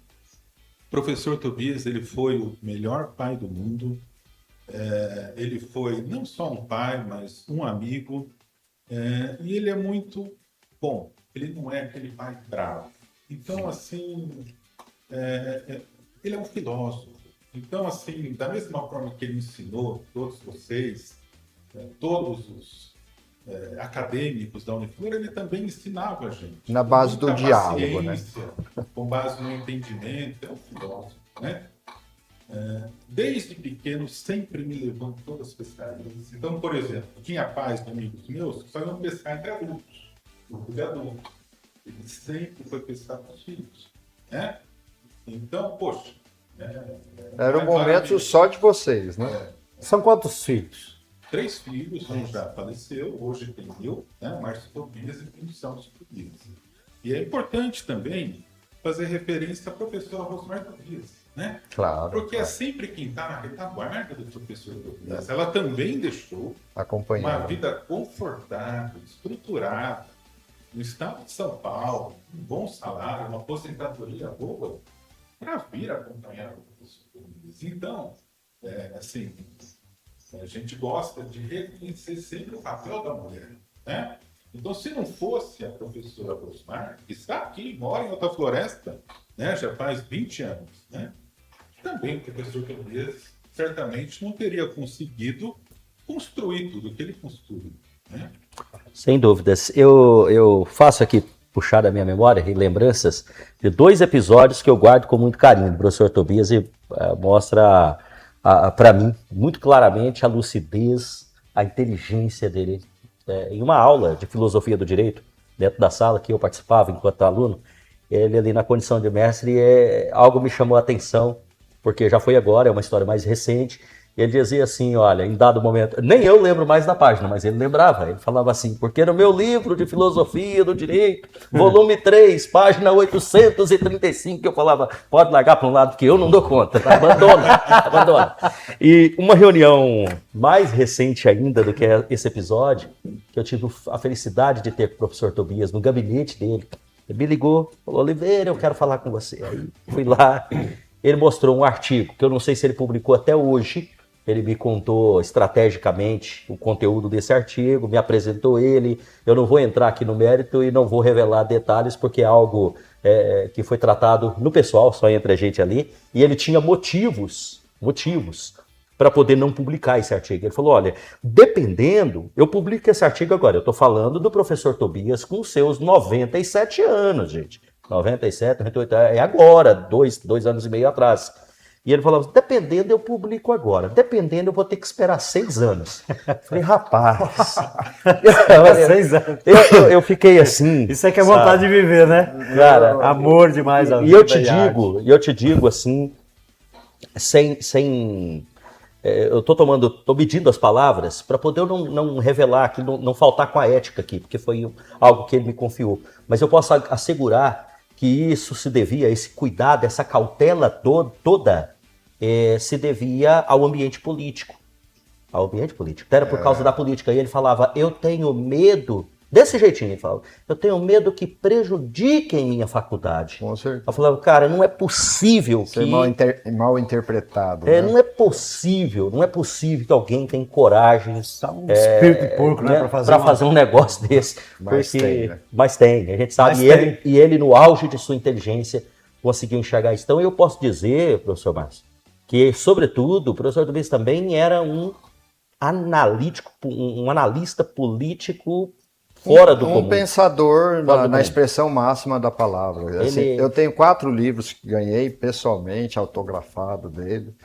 O professor Tobias, ele foi o melhor pai do mundo. Ele foi não só um pai, mas um amigo. E ele é muito bom. Ele não é aquele pai bravo. Então, assim, ele é um filósofo. Então, assim, da mesma forma que ele ensinou todos vocês, todos os acadêmicos da Uniflor, ele também ensinava a gente. Na base do diálogo, né? Com base no entendimento, é um filósofo, né? Desde pequeno, sempre me levou em todas as pescarias. Então, por exemplo, tinha pais de amigos meus que só iam pescar entre adultos, grupo de adultos. Ele sempre foi pescar com os filhos, né? Então, poxa... Era um momento só de vocês, né? São quantos filhos? 3 filhos, um já faleceu, hoje tem eu, né? Márcio Tobias e Pinto Santos Tobias. E é importante também fazer referência à professora Rosmar Tobias, né? Claro. Porque é sempre quem está na retaguarda do professor Tobias. Ela também deixou uma vida confortável, estruturada, no estado de São Paulo, um bom salário, uma aposentadoria boa, para vir acompanhar o professor Tobias. Então, assim, a gente gosta de reconhecer sempre o papel da mulher, né? Então, se não fosse a professora Rosmar, que está aqui, mora em Alta Floresta, né, já faz 20 anos, né? Também o professor Tobias certamente não teria conseguido construir tudo o que ele construiu, né? Sem dúvidas. Eu faço aqui, puxar da minha memória e lembranças de 2 episódios que eu guardo com muito carinho do professor Tobias e mostra para mim muito claramente a lucidez, a inteligência dele. Em uma aula de filosofia do direito, dentro da sala que eu participava enquanto aluno, ele ali na condição de mestre, algo me chamou a atenção, porque já foi agora, é uma história mais recente. Ele dizia assim, olha, em dado momento, nem eu lembro mais da página, mas ele lembrava, ele falava assim, porque no meu livro de filosofia do direito, volume 3, página 835, eu falava, pode largar para um lado que eu não dou conta, abandona. E uma reunião mais recente ainda do que esse episódio, que eu tive a felicidade de ter com o professor Tobias no gabinete dele, ele me ligou, falou, Oliveira, eu quero falar com você. Aí fui lá, ele mostrou um artigo, que eu não sei se ele publicou até hoje. Ele me contou estrategicamente o conteúdo desse artigo, me apresentou ele. Eu não vou entrar aqui no mérito e não vou revelar detalhes, porque é algo que foi tratado no pessoal, só entre a gente ali. E ele tinha motivos para poder não publicar esse artigo. Ele falou, olha, dependendo, eu publico esse artigo agora. Eu estou falando do professor Tobias com seus 97 anos, gente. 97, 98, é agora, 2 anos e meio atrás. E ele falava, dependendo eu publico agora, dependendo eu vou ter que esperar 6 anos. Falei, rapaz, 6 anos. Eu fiquei assim. Isso é que é vontade de viver, né? Cara, amor demais a vida. E eu te digo assim, eu tô medindo as palavras para poder não revelar aqui, não faltar com a ética aqui, porque foi algo que ele me confiou. Mas eu posso assegurar que isso se devia, esse cuidado, essa cautela toda, se devia ao ambiente político. Ao ambiente político. Era por causa da política. E ele falava, eu tenho medo, desse jeitinho ele falava, eu tenho medo que prejudiquem minha faculdade. Com certeza. Eu falava, cara, não é possível Ser que... mal interpretado. Né? Não é possível que alguém tenha coragem... espírito de porco, né? Para fazer um negócio desse. Mas tem, a gente sabe. E ele, no auge de sua inteligência, conseguiu enxergar isso. Então, eu posso dizer, professor Márcio, que, sobretudo, o professor Tobias também era um analítico, um analista político fora do comum. Um pensador na expressão máxima da palavra. Assim, eu tenho 4 livros que ganhei pessoalmente, autografado dele.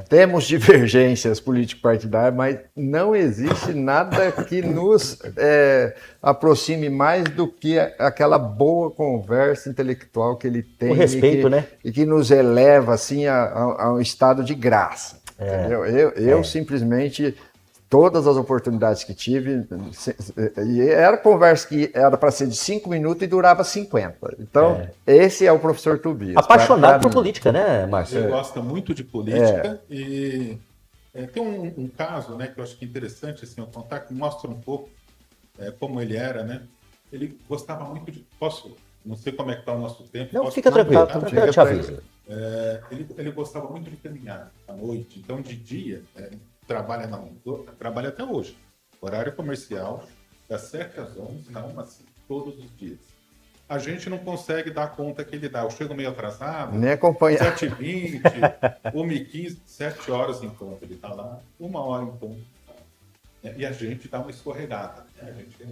Temos divergências político-partidárias, mas não existe nada que nos aproxime mais do que aquela boa conversa intelectual que ele tem. O respeito, né? E que nos eleva assim, a um estado de graça. Entendeu? Eu simplesmente... Todas as oportunidades que tive, e era conversa que era para ser de 5 minutos e durava 50. Então, esse é o professor Tobias. Apaixonado por política, né, Márcio? Ele gosta muito de política e tem um caso, né, que eu acho que é interessante assim, eu contar, que mostra um pouco como ele era, né? Ele gostava muito de... Não sei como é que está o nosso tempo. Não, fica tranquilo, eu te aviso. Ele gostava muito de caminhar à noite, então de dia... trabalha até hoje, horário comercial, das 7 às 11, na UMACI, todos os dias. A gente não consegue dar conta que ele dá. Eu chego meio atrasado, nem acompanhar. 7h20, 1h15, 7 horas em ponto. Ele está lá, 1 hora em ponto. E a gente dá uma escorregada. A gente tem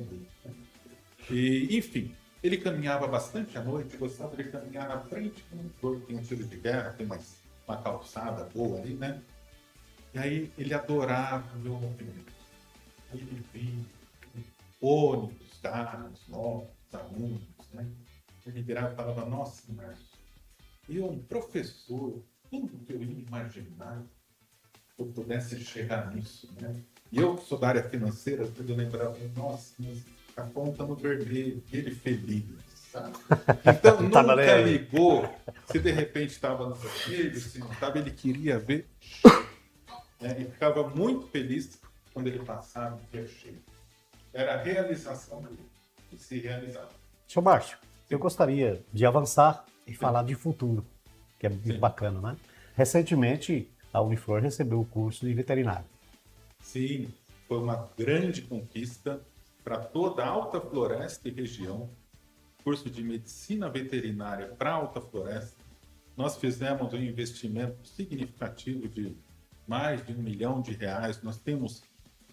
e, enfim, ele caminhava bastante à noite, gostava de caminhar na frente, tem um tiro de guerra, tem uma calçada boa ali, né? E aí ele adorava o meu movimento. Aí ele vinha, ônibus, carros, novos, alunos, né? Ele virava e falava, nossa, Márcio, eu, um professor, tudo que eu ia imaginar que eu pudesse chegar nisso, né? E eu, que sou da área financeira, eu lembrava, nossa, mas a conta no vermelho, ele feliz, sabe? Então nunca ligou se de repente estava no vermelho, se não estava, ele queria ver. E ficava muito feliz quando ele passava no dia cheio. Era a realização dele, de se realizar. Senhor Márcio, eu gostaria de avançar e falar de futuro, que é muito bacana, né? Recentemente, a Uniflor recebeu o curso de veterinário. Sim, foi uma grande conquista para toda a Alta Floresta e região. Curso de medicina veterinária para a Alta Floresta. Nós fizemos um investimento significativo de mais de R$1 milhão. Nós temos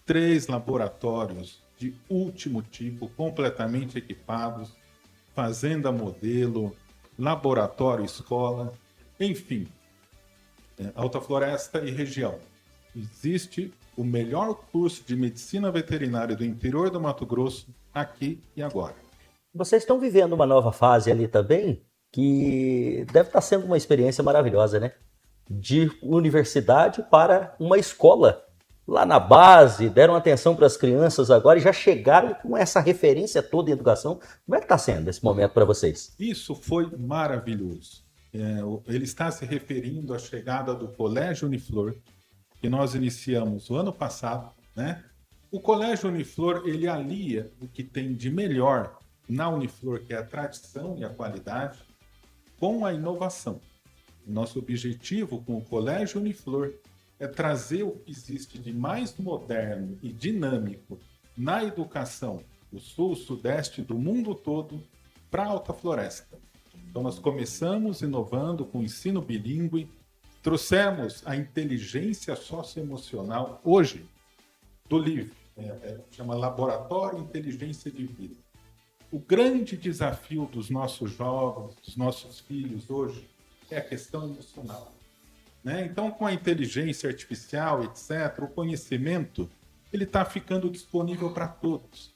3 laboratórios de último tipo, completamente equipados, fazenda modelo, laboratório escola, enfim, Alta Floresta e região. Existe o melhor curso de medicina veterinária do interior do Mato Grosso, aqui e agora. Vocês estão vivendo uma nova fase ali também, que deve estar sendo uma experiência maravilhosa, né? De universidade para uma escola. Lá na base, deram atenção para as crianças agora e já chegaram com essa referência toda em educação. Como é que está sendo esse momento para vocês? Isso foi maravilhoso. Ele está se referindo à chegada do Colégio Uniflor, que nós iniciamos o ano passado, né? O Colégio Uniflor, ele alia o que tem de melhor na Uniflor, que é a tradição e a qualidade, com a inovação. Nosso objetivo com o Colégio Uniflor é trazer o que existe de mais moderno e dinâmico na educação do sul, sudeste, do mundo todo, para a Alta Floresta. Então nós começamos inovando com o ensino bilíngue, trouxemos a inteligência socioemocional hoje do LIV, chama Laboratório Inteligência de Vida. O grande desafio dos nossos jovens, dos nossos filhos hoje, é a questão emocional. Né? Então, com a inteligência artificial, etc., o conhecimento ele está ficando disponível para todos.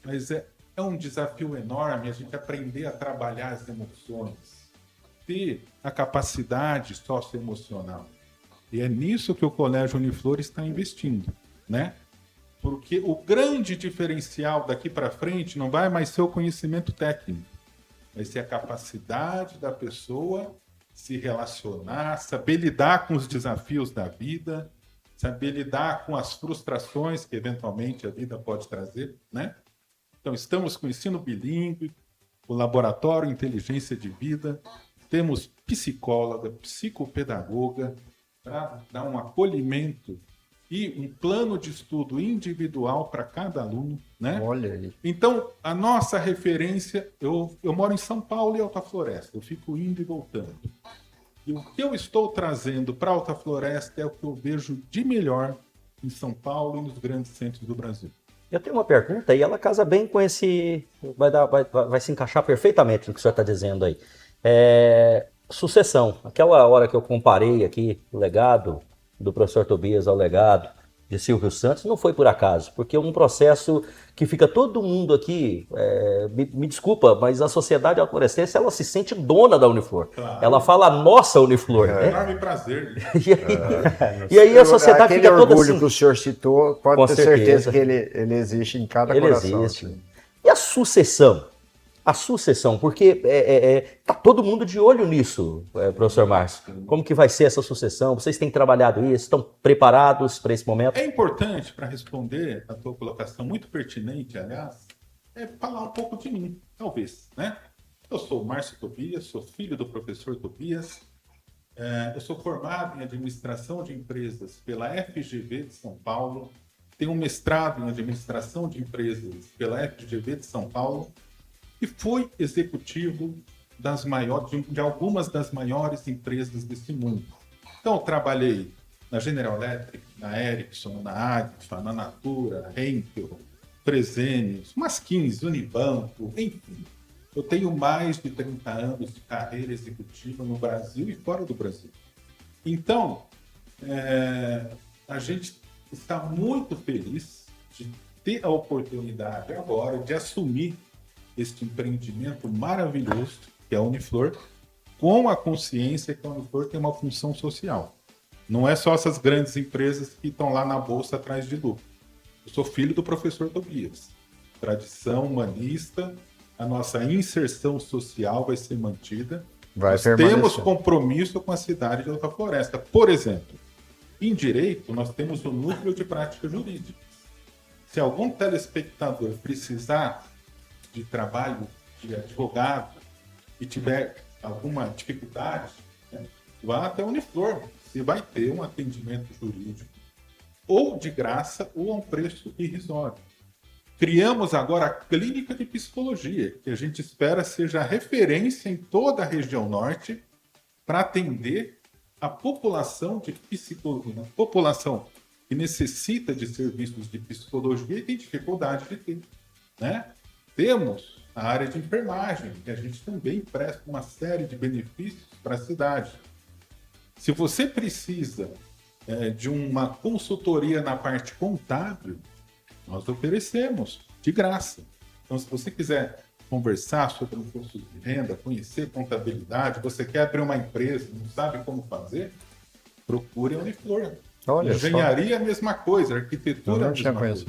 Mas é um desafio enorme a gente aprender a trabalhar as emoções, ter a capacidade socioemocional. E é nisso que o Colégio Uniflor está investindo, né? Porque o grande diferencial daqui para frente não vai mais ser o conhecimento técnico, vai ser a capacidade da pessoa se relacionar, saber lidar com os desafios da vida, saber lidar com as frustrações que eventualmente a vida pode trazer, né? Então, estamos com o ensino bilíngue, o Laboratório Inteligência de Vida, temos psicóloga, psicopedagoga, para dar um acolhimento e um plano de estudo individual para cada aluno, né? Olha aí. Então, a nossa referência, eu moro em São Paulo e Alta Floresta, eu fico indo e voltando. E o que eu estou trazendo para Alta Floresta é o que eu vejo de melhor em São Paulo e nos grandes centros do Brasil. Eu tenho uma pergunta e ela casa bem com esse... Vai se encaixar perfeitamente no que o senhor está dizendo aí. Sucessão. Aquela hora que eu comparei aqui o legado do professor Tobias ao legado de Silvio Santos, não foi por acaso, porque é um processo que fica todo mundo aqui, me desculpa, mas a sociedade altoforestense, ela se sente dona da Uniflor. Claro. Ela fala nossa Uniflor. É um enorme prazer. E aí a sociedade fica toda assim. Aquele orgulho que o senhor citou, pode ter certeza que ele existe em cada coração. Existe. Assim. E a sucessão? A sucessão, porque está todo mundo de olho nisso, professor Márcio. Como que vai ser essa sucessão? Vocês têm trabalhado isso? Estão preparados para esse momento? É importante, para responder a tua colocação, muito pertinente, aliás, falar um pouco de mim, talvez, né? Eu sou o Márcio Tobias, sou filho do professor Tobias. Eu sou formado em administração de empresas pela FGV de São Paulo. Tenho um mestrado em administração de empresas pela FGV de São Paulo. E fui executivo de algumas das maiores empresas desse mundo. Então, eu trabalhei na General Electric, na Ericsson, na Agfa, na Natura, Henkel, Fresenius, umas 15, Unibanco, enfim. Eu tenho mais de 30 anos de carreira executiva no Brasil e fora do Brasil. Então, a gente está muito feliz de ter a oportunidade agora de assumir este empreendimento maravilhoso, que é a Uniflor, com a consciência que a Uniflor tem uma função social. Não é só essas grandes empresas que estão lá na bolsa atrás de lucro. Eu sou filho do professor Tobias. Tradição humanista, a nossa inserção social vai ser mantida. Nós temos compromisso com a cidade de Alta Floresta. Por exemplo, em direito, nós temos o núcleo de prática jurídica. Se algum telespectador precisar de trabalho de advogado e tiver alguma dificuldade, né, vá até a Uniflor. Você vai ter um atendimento jurídico ou de graça ou a um preço irrisório. Criamos agora a Clínica de Psicologia, que a gente espera seja referência em toda a região norte para atender a população de psicologia, a população que necessita de serviços de psicologia e tem dificuldade de ter, né? Temos a área de enfermagem, que a gente também presta uma série de benefícios para a cidade. Se você precisa de uma consultoria na parte contábil, nós oferecemos de graça. Então, se você quiser conversar sobre imposto de renda, conhecer contabilidade, você quer abrir uma empresa, não sabe como fazer, procure a Uniflor. Olha Engenharia é a mesma coisa, arquitetura é a mesma coisa.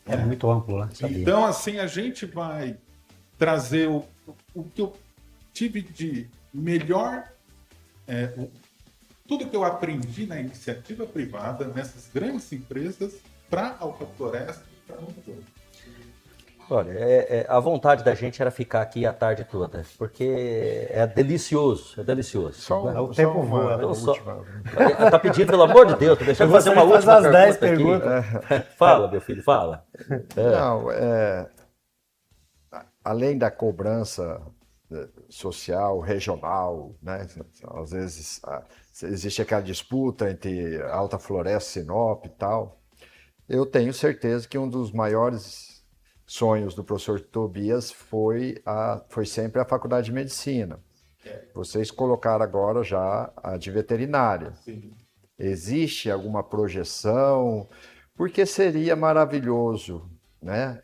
É muito amplo lá. Então, assim, a gente vai trazer o que eu tive de melhor, tudo que eu aprendi na iniciativa privada, nessas grandes empresas, para a Alta Floresta e para a Uniflor. Olha, a vontade da gente era ficar aqui a tarde toda, porque é delicioso, é delicioso. O tempo voa, né? Tá pedindo, pelo amor de Deus, deixa eu fazer uma última pergunta aqui. Fala, meu filho, fala. Não, além da cobrança social, regional, né? Às vezes existe aquela disputa entre Alta Floresta e Sinop e tal. Eu tenho certeza que um dos maiores sonhos do professor Tobias foi sempre a Faculdade de Medicina. Vocês colocaram agora já a de veterinária. Sim. Existe alguma projeção? Porque seria maravilhoso, né?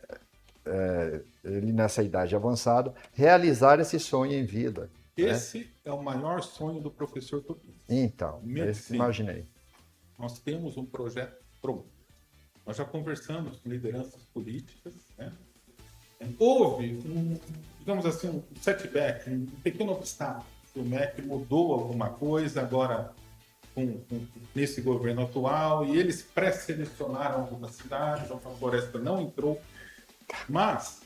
Ele nessa idade avançada, realizar esse sonho em vida. Esse é o maior sonho do professor Tobias. Então, Medicina. imaginei. Nós temos um projeto pronto. Nós já conversamos com lideranças políticas, né? Houve digamos assim, um setback, um pequeno obstáculo. O MEC mudou alguma coisa agora nesse governo atual e eles pré-selecionaram algumas cidades, a Alta Floresta não entrou, mas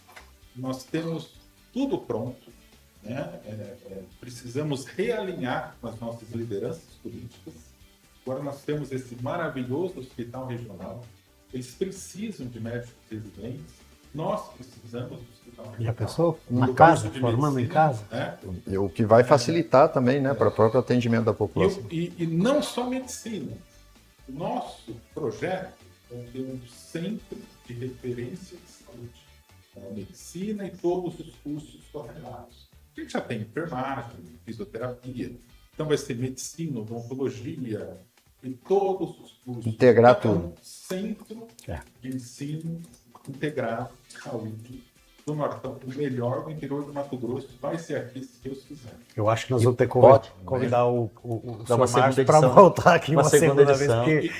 nós temos tudo pronto, né? Precisamos realinhar com as nossas lideranças políticas. Agora nós temos esse maravilhoso hospital regional. Eles precisam de médicos residentes. Nós precisamos do hospital regional. Já pensou? Na casa, formando em casa? O que vai facilitar também, né, para o próprio atendimento da população. E não só medicina. O nosso projeto é ter um centro de referência de saúde. Medicina e todos os cursos correlatos. A gente já tem enfermagem, fisioterapia. Então vai ser medicina, odontologia, em todos os cursos. Integrar então, tudo. Um centro de ensino integrado de saúde do Nortão, o melhor do interior do Mato Grosso, vai ser aqui, se Deus quiser. Eu acho que nós vamos ter que convidar o uma senhor Márcio segunda para edição. voltar aqui uma segunda vez, edição. porque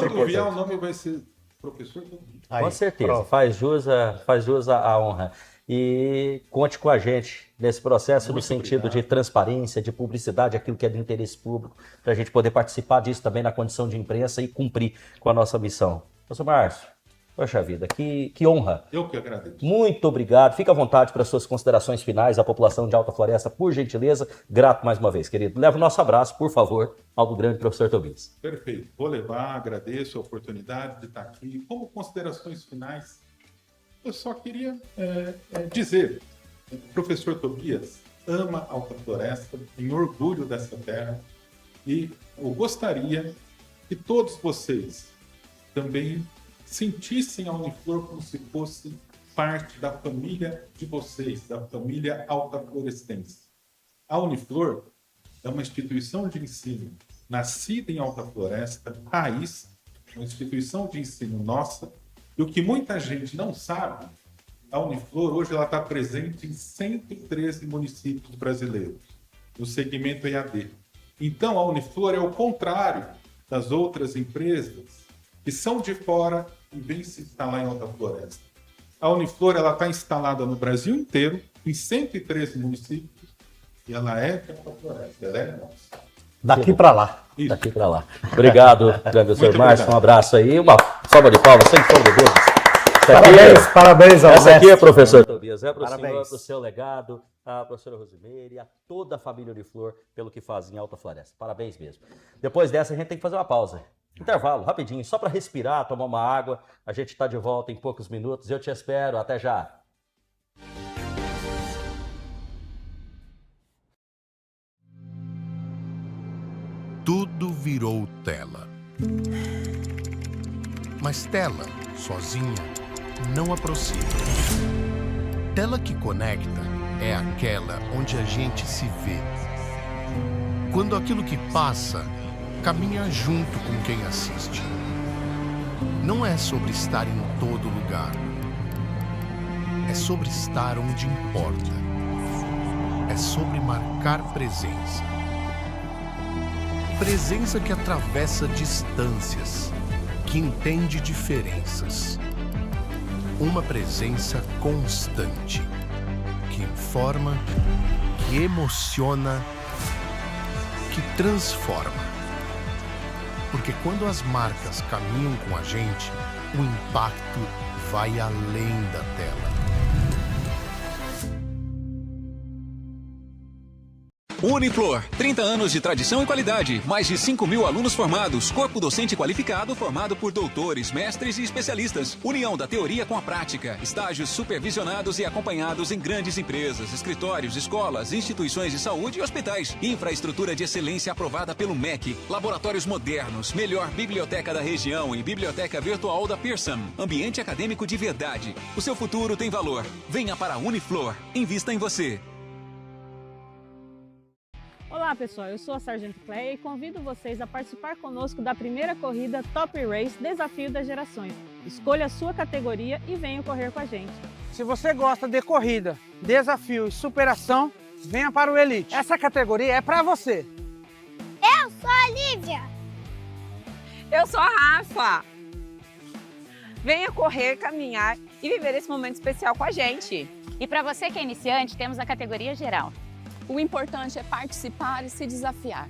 quando vier o nome vai ser professor Tobias. Com certeza, faz jus à honra. E conte com a gente nesse processo no sentido de transparência, de publicidade, aquilo que é do interesse público, para a gente poder participar disso também na condição de imprensa e cumprir com a nossa missão. Professor Márcio, poxa vida, que honra. Eu que agradeço. Muito obrigado. Fique à vontade para as suas considerações finais à população de Alta Floresta, por gentileza. Grato mais uma vez, querido. Leva o nosso abraço, por favor, ao grande professor Tobias. Perfeito. Vou levar, agradeço a oportunidade de estar aqui. Como considerações finais, eu só queria dizer, o professor Tobias ama Alta Floresta, tem orgulho dessa terra e eu gostaria que todos vocês também sentissem a Uniflor como se fosse parte da família de vocês, da família alta florestense. A Uniflor é uma instituição de ensino nascida em Alta Floresta, raiz, uma instituição de ensino nossa, e o que muita gente não sabe, a Uniflor hoje ela está presente em 113 municípios brasileiros, no segmento EAD. Então a Uniflor é o contrário das outras empresas que são de fora e vêm se instalar em Alta Floresta. A Uniflor está instalada no Brasil inteiro, em 113 municípios, e ela é de Alta Floresta, ela é nossa. Daqui para lá. Isso. Daqui para lá. Obrigado, grande professor Márcio. Um abraço aí. Uma salva de palmas, sem som de Deus. Parabéns ao Essa aqui, mestre. professor Tobias, é para o senhor, Parabéns. para o seu legado, a professora Rosimeire e a toda a família Uniflor pelo que fazem em Alta Floresta. Parabéns mesmo. Depois dessa, a gente tem que fazer uma pausa. Intervalo, rapidinho, só para respirar, tomar uma água. A gente está de volta em poucos minutos. Eu te espero. Até já. Tudo virou tela. Mas tela, sozinha, não aproxima. Tela que conecta é aquela onde a gente se vê. Quando aquilo que passa caminha junto com quem assiste. Não é sobre estar em todo lugar. É sobre estar onde importa. É sobre marcar presença. Presença que atravessa distâncias, que entende diferenças. Uma presença constante, que informa, que emociona, que transforma. Porque quando as marcas caminham com a gente, o impacto vai além da tela. Uniflor, 30 anos de tradição e qualidade, mais de 5.000 alunos formados, corpo docente qualificado formado por doutores, mestres e especialistas, união da teoria com a prática, estágios supervisionados e acompanhados em grandes empresas, escritórios, escolas, instituições de saúde e hospitais, infraestrutura de excelência aprovada pelo MEC, laboratórios modernos, melhor biblioteca da região e biblioteca virtual da Pearson, ambiente acadêmico de verdade. O seu futuro tem valor. Venha para a Uniflor, invista em você. Olá pessoal, eu sou a Sargento Cleia e convido vocês a participar conosco da primeira corrida Top Race Desafio das Gerações. Escolha a sua categoria e venha correr com a gente. Se você gosta de corrida, desafio e superação, venha para o Elite. Essa categoria é para você. Eu sou a Lívia. Eu sou a Rafa. Venha correr, caminhar e viver esse momento especial com a gente. E para você que é iniciante, temos a categoria geral. O importante é participar e se desafiar.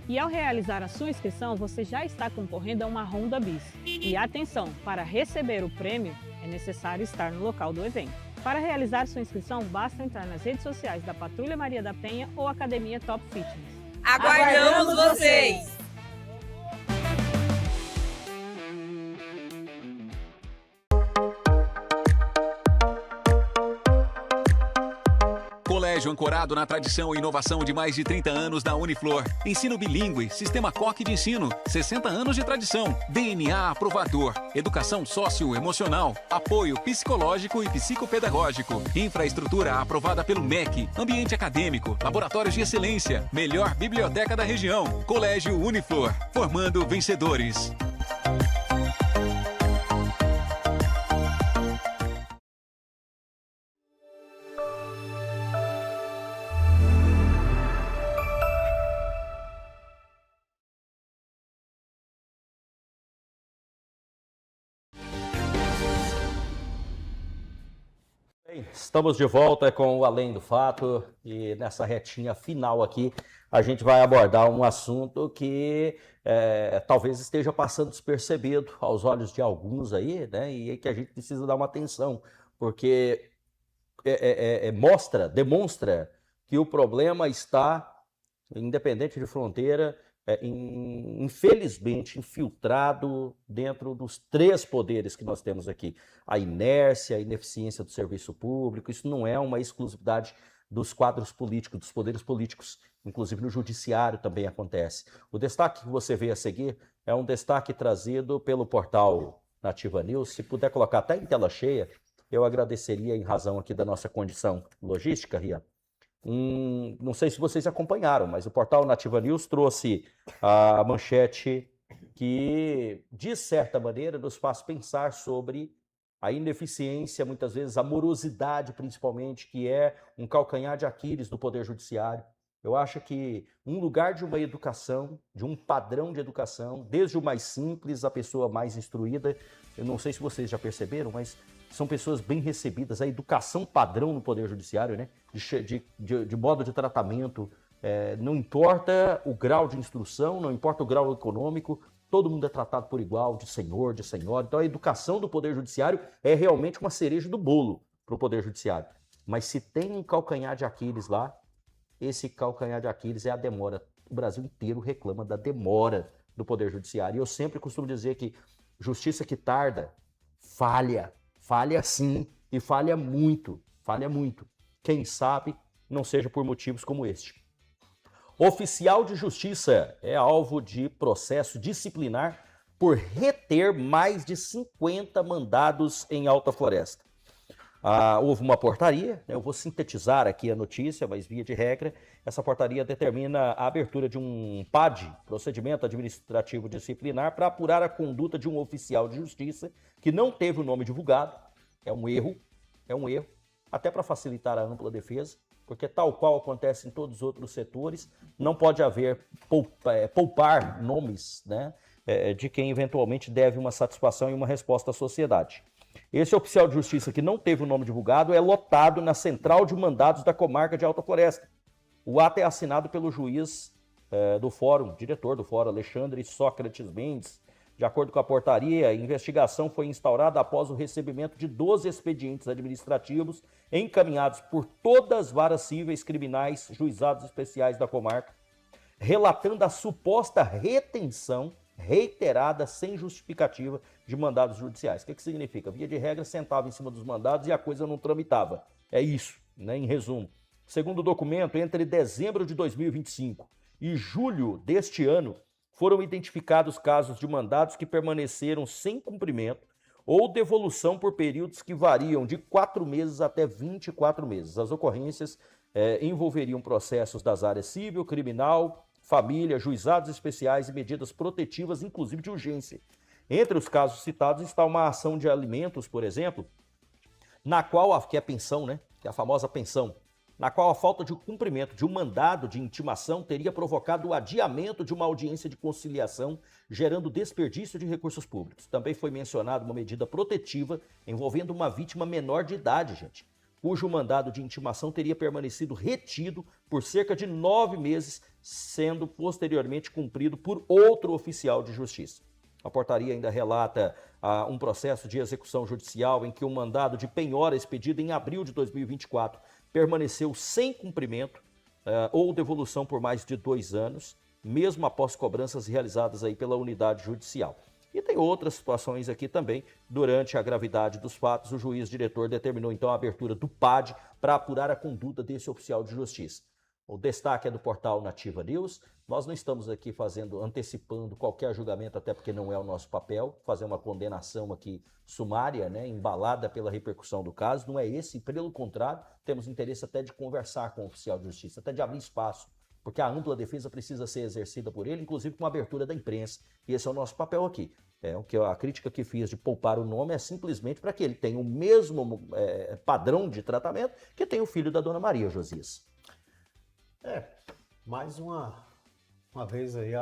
E ao realizar a sua inscrição, você já está concorrendo a uma Honda Bis. E atenção, para receber o prêmio, é necessário estar no local do evento. Para realizar sua inscrição, basta entrar nas redes sociais da Patrulha Maria da Penha ou Academia Top Fitness. Aguardamos vocês! Colégio ancorado na tradição e inovação de mais de 30 anos da Uniflor. Ensino bilíngue, sistema COC de ensino, 60 anos de tradição, DNA aprovador, educação socioemocional, apoio psicológico e psicopedagógico, infraestrutura aprovada pelo MEC, ambiente acadêmico, laboratórios de excelência, melhor biblioteca da região. Colégio Uniflor, formando vencedores. Estamos de volta com o Além do Fato e nessa retinha final aqui a gente vai abordar um assunto que talvez esteja passando despercebido aos olhos de alguns aí, né? E que a gente precisa dar uma atenção, porque demonstra que o problema está, independente de fronteira, infelizmente infiltrado dentro dos três poderes que nós temos aqui. A inércia, a ineficiência do serviço público, isso não é uma exclusividade dos quadros políticos, dos poderes políticos, inclusive no judiciário também acontece. O destaque que você vê a seguir é um destaque trazido pelo portal Nativa News. Se puder colocar até em tela cheia, eu agradeceria em razão aqui da nossa condição logística, Ria. Não sei se vocês acompanharam, mas o portal Nativa News trouxe a manchete que, de certa maneira, nos faz pensar sobre a ineficiência, muitas vezes a morosidade, principalmente, que é um calcanhar de Aquiles do Poder Judiciário. Eu acho que um lugar de uma educação, de um padrão de educação, desde o mais simples à pessoa mais instruída, eu não sei se vocês já perceberam, mas são pessoas bem recebidas. A educação padrão no Poder Judiciário, né? de modo de tratamento, não importa o grau de instrução, não importa o grau econômico, todo mundo é tratado por igual, de senhor, de senhora. Então a educação do Poder Judiciário é realmente uma cereja do bolo para o Poder Judiciário. Mas se tem um calcanhar de Aquiles lá, esse calcanhar de Aquiles é a demora. O Brasil inteiro reclama da demora do Poder Judiciário. E eu sempre costumo dizer que justiça que tarda, falha. Falha sim, e falha muito. Falha muito. Quem sabe não seja por motivos como este. Oficial de justiça é alvo de processo disciplinar por reter mais de 50 mandados em Alta Floresta. Houve uma portaria, eu vou sintetizar aqui a notícia, mas via de regra, essa portaria determina a abertura de um PAD, procedimento administrativo disciplinar, para apurar a conduta de um oficial de justiça que não teve o nome divulgado. É um erro, até para facilitar a ampla defesa, porque tal qual acontece em todos os outros setores, não pode haver poupar nomes, né, de quem eventualmente deve uma satisfação e uma resposta à sociedade. Esse oficial de justiça que não teve o nome divulgado é lotado na central de mandados da comarca de Alta Floresta. O ato é assinado pelo juiz do fórum, diretor do fórum, Alexandre Sócrates Mendes. De acordo com a portaria, a investigação foi instaurada após o recebimento de 12 expedientes administrativos encaminhados por todas as varas cíveis criminais, juizados especiais da comarca, relatando a suposta retenção reiterada, sem justificativa, de mandados judiciais. O que significa? Via de regra, sentava em cima dos mandados e a coisa não tramitava. É isso, né, em resumo. Segundo o documento, entre dezembro de 2025 e julho deste ano, foram identificados casos de mandados que permaneceram sem cumprimento ou devolução por períodos que variam de 4 meses até 24 meses. As ocorrências envolveriam processos das áreas civil, criminal, família, juizados especiais e medidas protetivas, inclusive de urgência. Entre os casos citados está uma ação de alimentos, por exemplo, na qual, que é a pensão, né? Que é a famosa pensão, na qual a falta de cumprimento de um mandado de intimação teria provocado o adiamento de uma audiência de conciliação, gerando desperdício de recursos públicos. Também foi mencionada uma medida protetiva envolvendo uma vítima menor de idade, gente, cujo mandado de intimação teria permanecido retido por cerca de 9 meses, sendo posteriormente cumprido por outro oficial de justiça. A portaria ainda relata um processo de execução judicial em que o mandado de penhora expedido em abril de 2024 permaneceu sem cumprimento ou devolução por mais de 2 anos, mesmo após cobranças realizadas aí pela unidade judicial. E tem outras situações aqui também. Durante a gravidade dos fatos, o juiz diretor determinou então a abertura do PAD para apurar a conduta desse oficial de justiça. O destaque é do portal Nativa News. Nós não estamos aqui antecipando qualquer julgamento, até porque não é o nosso papel, fazer uma condenação aqui sumária, né, embalada pela repercussão do caso. Não é esse, pelo contrário, temos interesse até de conversar com o oficial de justiça, até de abrir espaço, porque a ampla defesa precisa ser exercida por ele, inclusive com a abertura da imprensa. E esse é o nosso papel aqui. A crítica que fiz de poupar o nome é simplesmente para que ele tenha o mesmo padrão de tratamento que tem o filho da Dona Maria, Josias. Mais uma vez aí,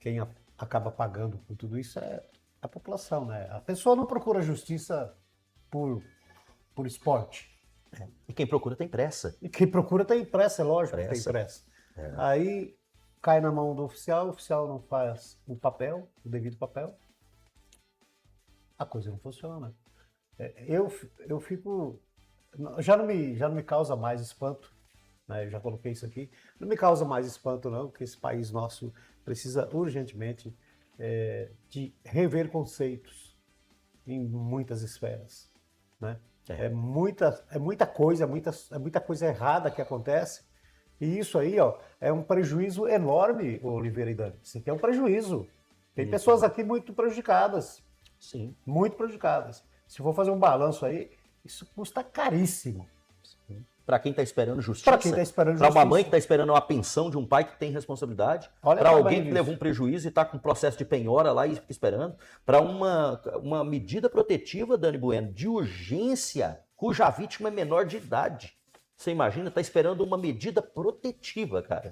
quem acaba pagando por tudo isso é a população, né? A pessoa não procura justiça por esporte. E quem procura tem pressa. É lógico que tem pressa. Aí cai na mão do oficial, o oficial não faz o devido papel, a coisa não funciona. Eu fico... Já não me causa mais espanto, né? Eu já coloquei isso aqui. Não me causa mais espanto, não, porque esse país nosso precisa urgentemente de rever conceitos em muitas esferas, né? É muita coisa errada que acontece. E isso aí, é um prejuízo enorme, Oliveira e Dani. Isso aqui é um prejuízo. Tem pessoas aqui muito prejudicadas. Sim. Muito prejudicadas. Se for fazer um balanço aí, isso custa caríssimo. Para quem está esperando justiça. Para uma mãe que está esperando uma pensão de um pai que tem responsabilidade. Para alguém que levou um prejuízo e está com um processo de penhora lá e fica esperando. Para uma medida protetiva, Dani Bueno, de urgência, cuja vítima é menor de idade. Você imagina, está esperando uma medida protetiva, cara.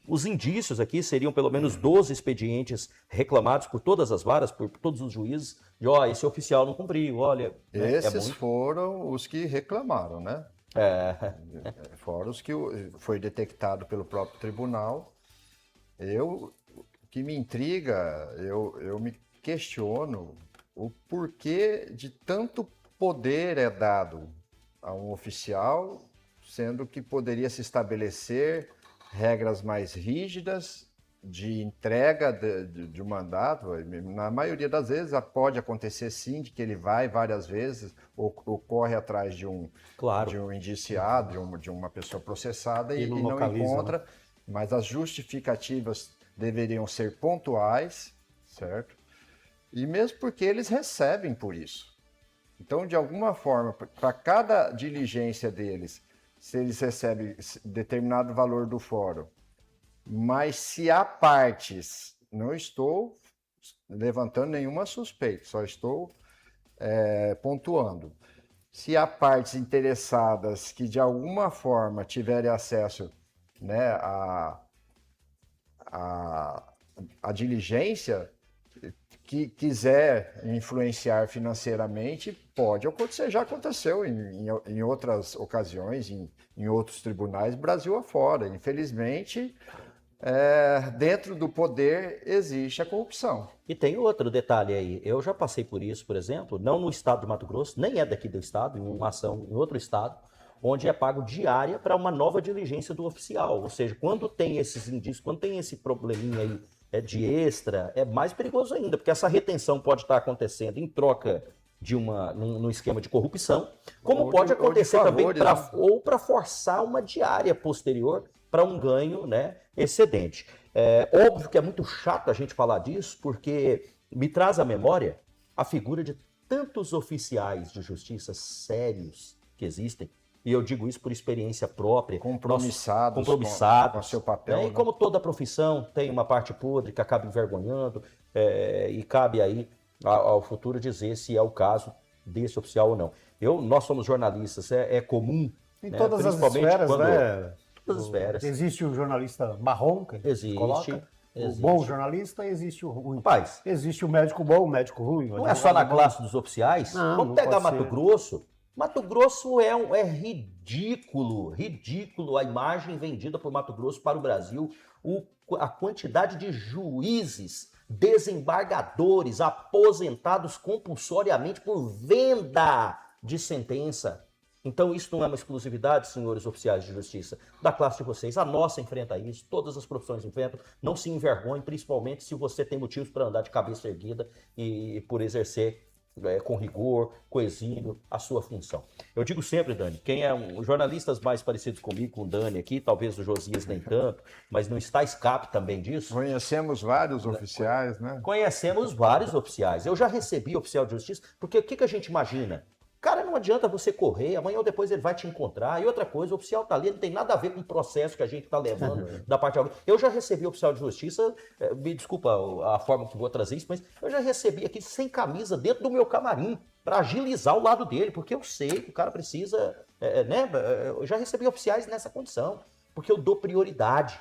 Os indícios aqui seriam pelo menos 12 expedientes reclamados por todas as varas, por todos os juízes, de esse oficial não cumpriu, olha... Esses foram os que reclamaram, né? Foram os que foi detectado pelo próprio tribunal. O que me intriga, eu me questiono o porquê de tanto poder é dado a um oficial, sendo que poderia se estabelecer regras mais rígidas de entrega de um mandato. Na maioria das vezes pode acontecer sim, de que ele vai várias vezes ou corre atrás de um indiciado, de uma pessoa processada e não encontra, né? Mas as justificativas deveriam ser pontuais, certo? E mesmo porque eles recebem por isso. Então, de alguma forma, para cada diligência deles, se eles recebem determinado valor do fórum, mas se há partes, não estou levantando nenhuma suspeita, só estou pontuando. Se há partes interessadas que de alguma forma tiverem acesso, né, a diligência, que quiser influenciar financeiramente, pode acontecer, já aconteceu em outras ocasiões, em outros tribunais, Brasil afora. Infelizmente, dentro do poder existe a corrupção. E tem outro detalhe aí, eu já passei por isso, por exemplo, não no estado de Mato Grosso, nem é daqui do estado, em uma ação em outro estado, onde é pago diária para uma nova diligência do oficial. Ou seja, quando tem esses indícios, quando tem esse probleminha aí de extra, é mais perigoso ainda, porque essa retenção pode estar acontecendo em troca de num esquema de corrupção, como pode acontecer também para forçar uma diária posterior para um ganho, né, excedente. Óbvio que é muito chato a gente falar disso, porque me traz à memória a figura de tantos oficiais de justiça sérios que existem, e eu digo isso por experiência própria. Compromissados com o seu papel. E como toda profissão tem uma parte podre que acaba envergonhando, e cabe aí ao futuro dizer se é o caso desse oficial ou não. Nós somos jornalistas, é comum. Em né, todas as esferas, né? Todas as esferas. Existe o jornalista marrom, que coloca. O bom jornalista, existe o ruim. Rapaz, existe o médico bom, o médico ruim. Não é só na classe dos oficiais. Vamos pegar Mato Grosso. Mato Grosso é ridículo a imagem vendida por Mato Grosso para o Brasil, a quantidade de juízes, desembargadores, aposentados compulsoriamente por venda de sentença. Então isso não é uma exclusividade, senhores oficiais de justiça, da classe de vocês. A nossa enfrenta isso, todas as profissões enfrentam. Não se envergonhe, principalmente se você tem motivos para andar de cabeça erguida e por exercer com rigor, com exílio, a sua função. Eu digo sempre, Dani, quem é jornalistas mais parecidos comigo, com o Dani aqui, talvez o Josias nem tanto, mas não está escape também disso. Conhecemos vários oficiais, né? Conhecemos vários oficiais. Eu já recebi oficial de justiça, porque o que a gente imagina? Cara, não adianta você correr, amanhã ou depois ele vai te encontrar. E outra coisa, o oficial tá ali, não tem nada a ver com o processo que a gente tá levando da parte de alguém. Eu já recebi oficial de justiça, me desculpa a forma que vou trazer isso, mas eu já recebi aqui sem camisa dentro do meu camarim para agilizar o lado dele, porque eu sei que o cara precisa, né? Eu já recebi oficiais nessa condição, porque eu dou prioridade.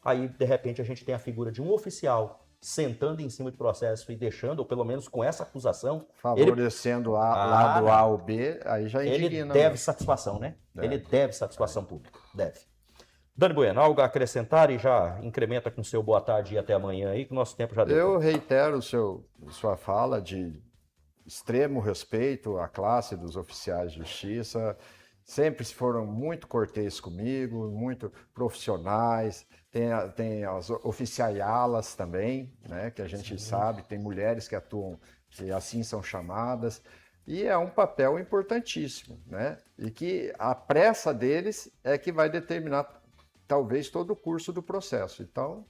Aí, de repente, a gente tem a figura de um oficial sentando em cima de processo e deixando, ou pelo menos com essa acusação... Favorecendo lado A ou B, aí já indigna. Ele deve satisfação, né? Ele deve satisfação pública, deve. Dani Bueno, algo a acrescentar e já incrementa com seu boa tarde e até amanhã aí, que o nosso tempo já deu. Eu reitero sua fala de extremo respeito à classe dos oficiais de justiça, sempre foram muito corteses comigo, muito profissionais. Tem as oficialas também, né, que a gente sabe, tem mulheres que atuam, que assim são chamadas, e é um papel importantíssimo, né, e que a pressa deles é que vai determinar talvez todo o curso do processo. Então,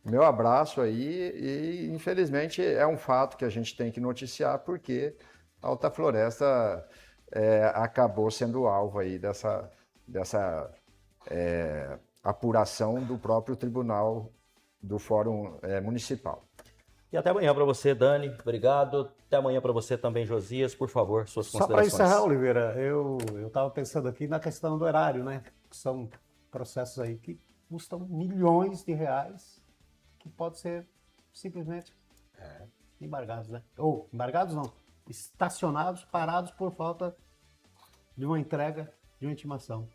meu abraço aí, e infelizmente é um fato que a gente tem que noticiar, porque a Alta Floresta acabou sendo alvo aí dessa apuração do próprio Tribunal do Fórum Municipal. E até amanhã para você, Dani. Obrigado. Até amanhã para você também, Josias. Por favor, suas considerações. Só para encerrar, Oliveira, eu estava pensando aqui na questão do erário, né? Que são processos aí que custam milhões de reais, que podem ser simplesmente embargados, né? Ou embargados não, estacionados, parados por falta de uma entrega de uma intimação.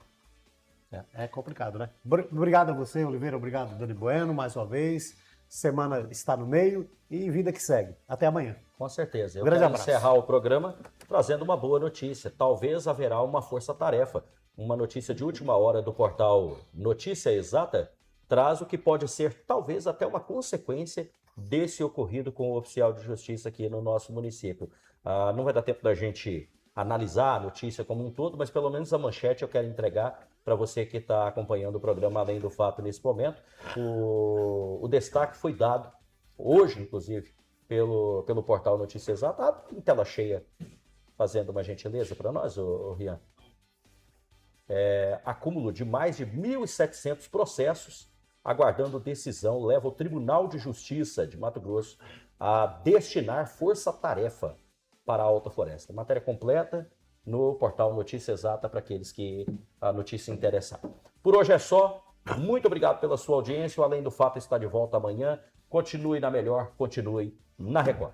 É complicado, né? Obrigado a você, Oliveira. Obrigado, Dani Bueno, mais uma vez. semana está no meio e vida que segue. Até amanhã. Com certeza. Eu Grande quero abraço. encerrar o programa trazendo uma boa notícia. Talvez haverá uma força-tarefa. Uma notícia de última hora do portal Notícia Exata traz o que pode ser talvez até uma consequência desse ocorrido com o oficial de justiça aqui no nosso município. Não vai dar tempo da gente analisar a notícia como um todo, mas pelo menos a manchete eu quero entregar para você que está acompanhando o programa Além do Fato nesse momento. O destaque foi dado hoje, inclusive, pelo portal Notícia Exata, em tela cheia, fazendo uma gentileza para nós, Rian. Acúmulo de mais de 1.700 processos aguardando decisão leva o Tribunal de Justiça de Mato Grosso a destinar força-tarefa para a Alta Floresta. Matéria completa no portal Notícia Exata para aqueles que a notícia interessar. Por hoje é só. Muito obrigado pela sua audiência. O Além do Fato está de volta amanhã. Continue na melhor, continue na Record.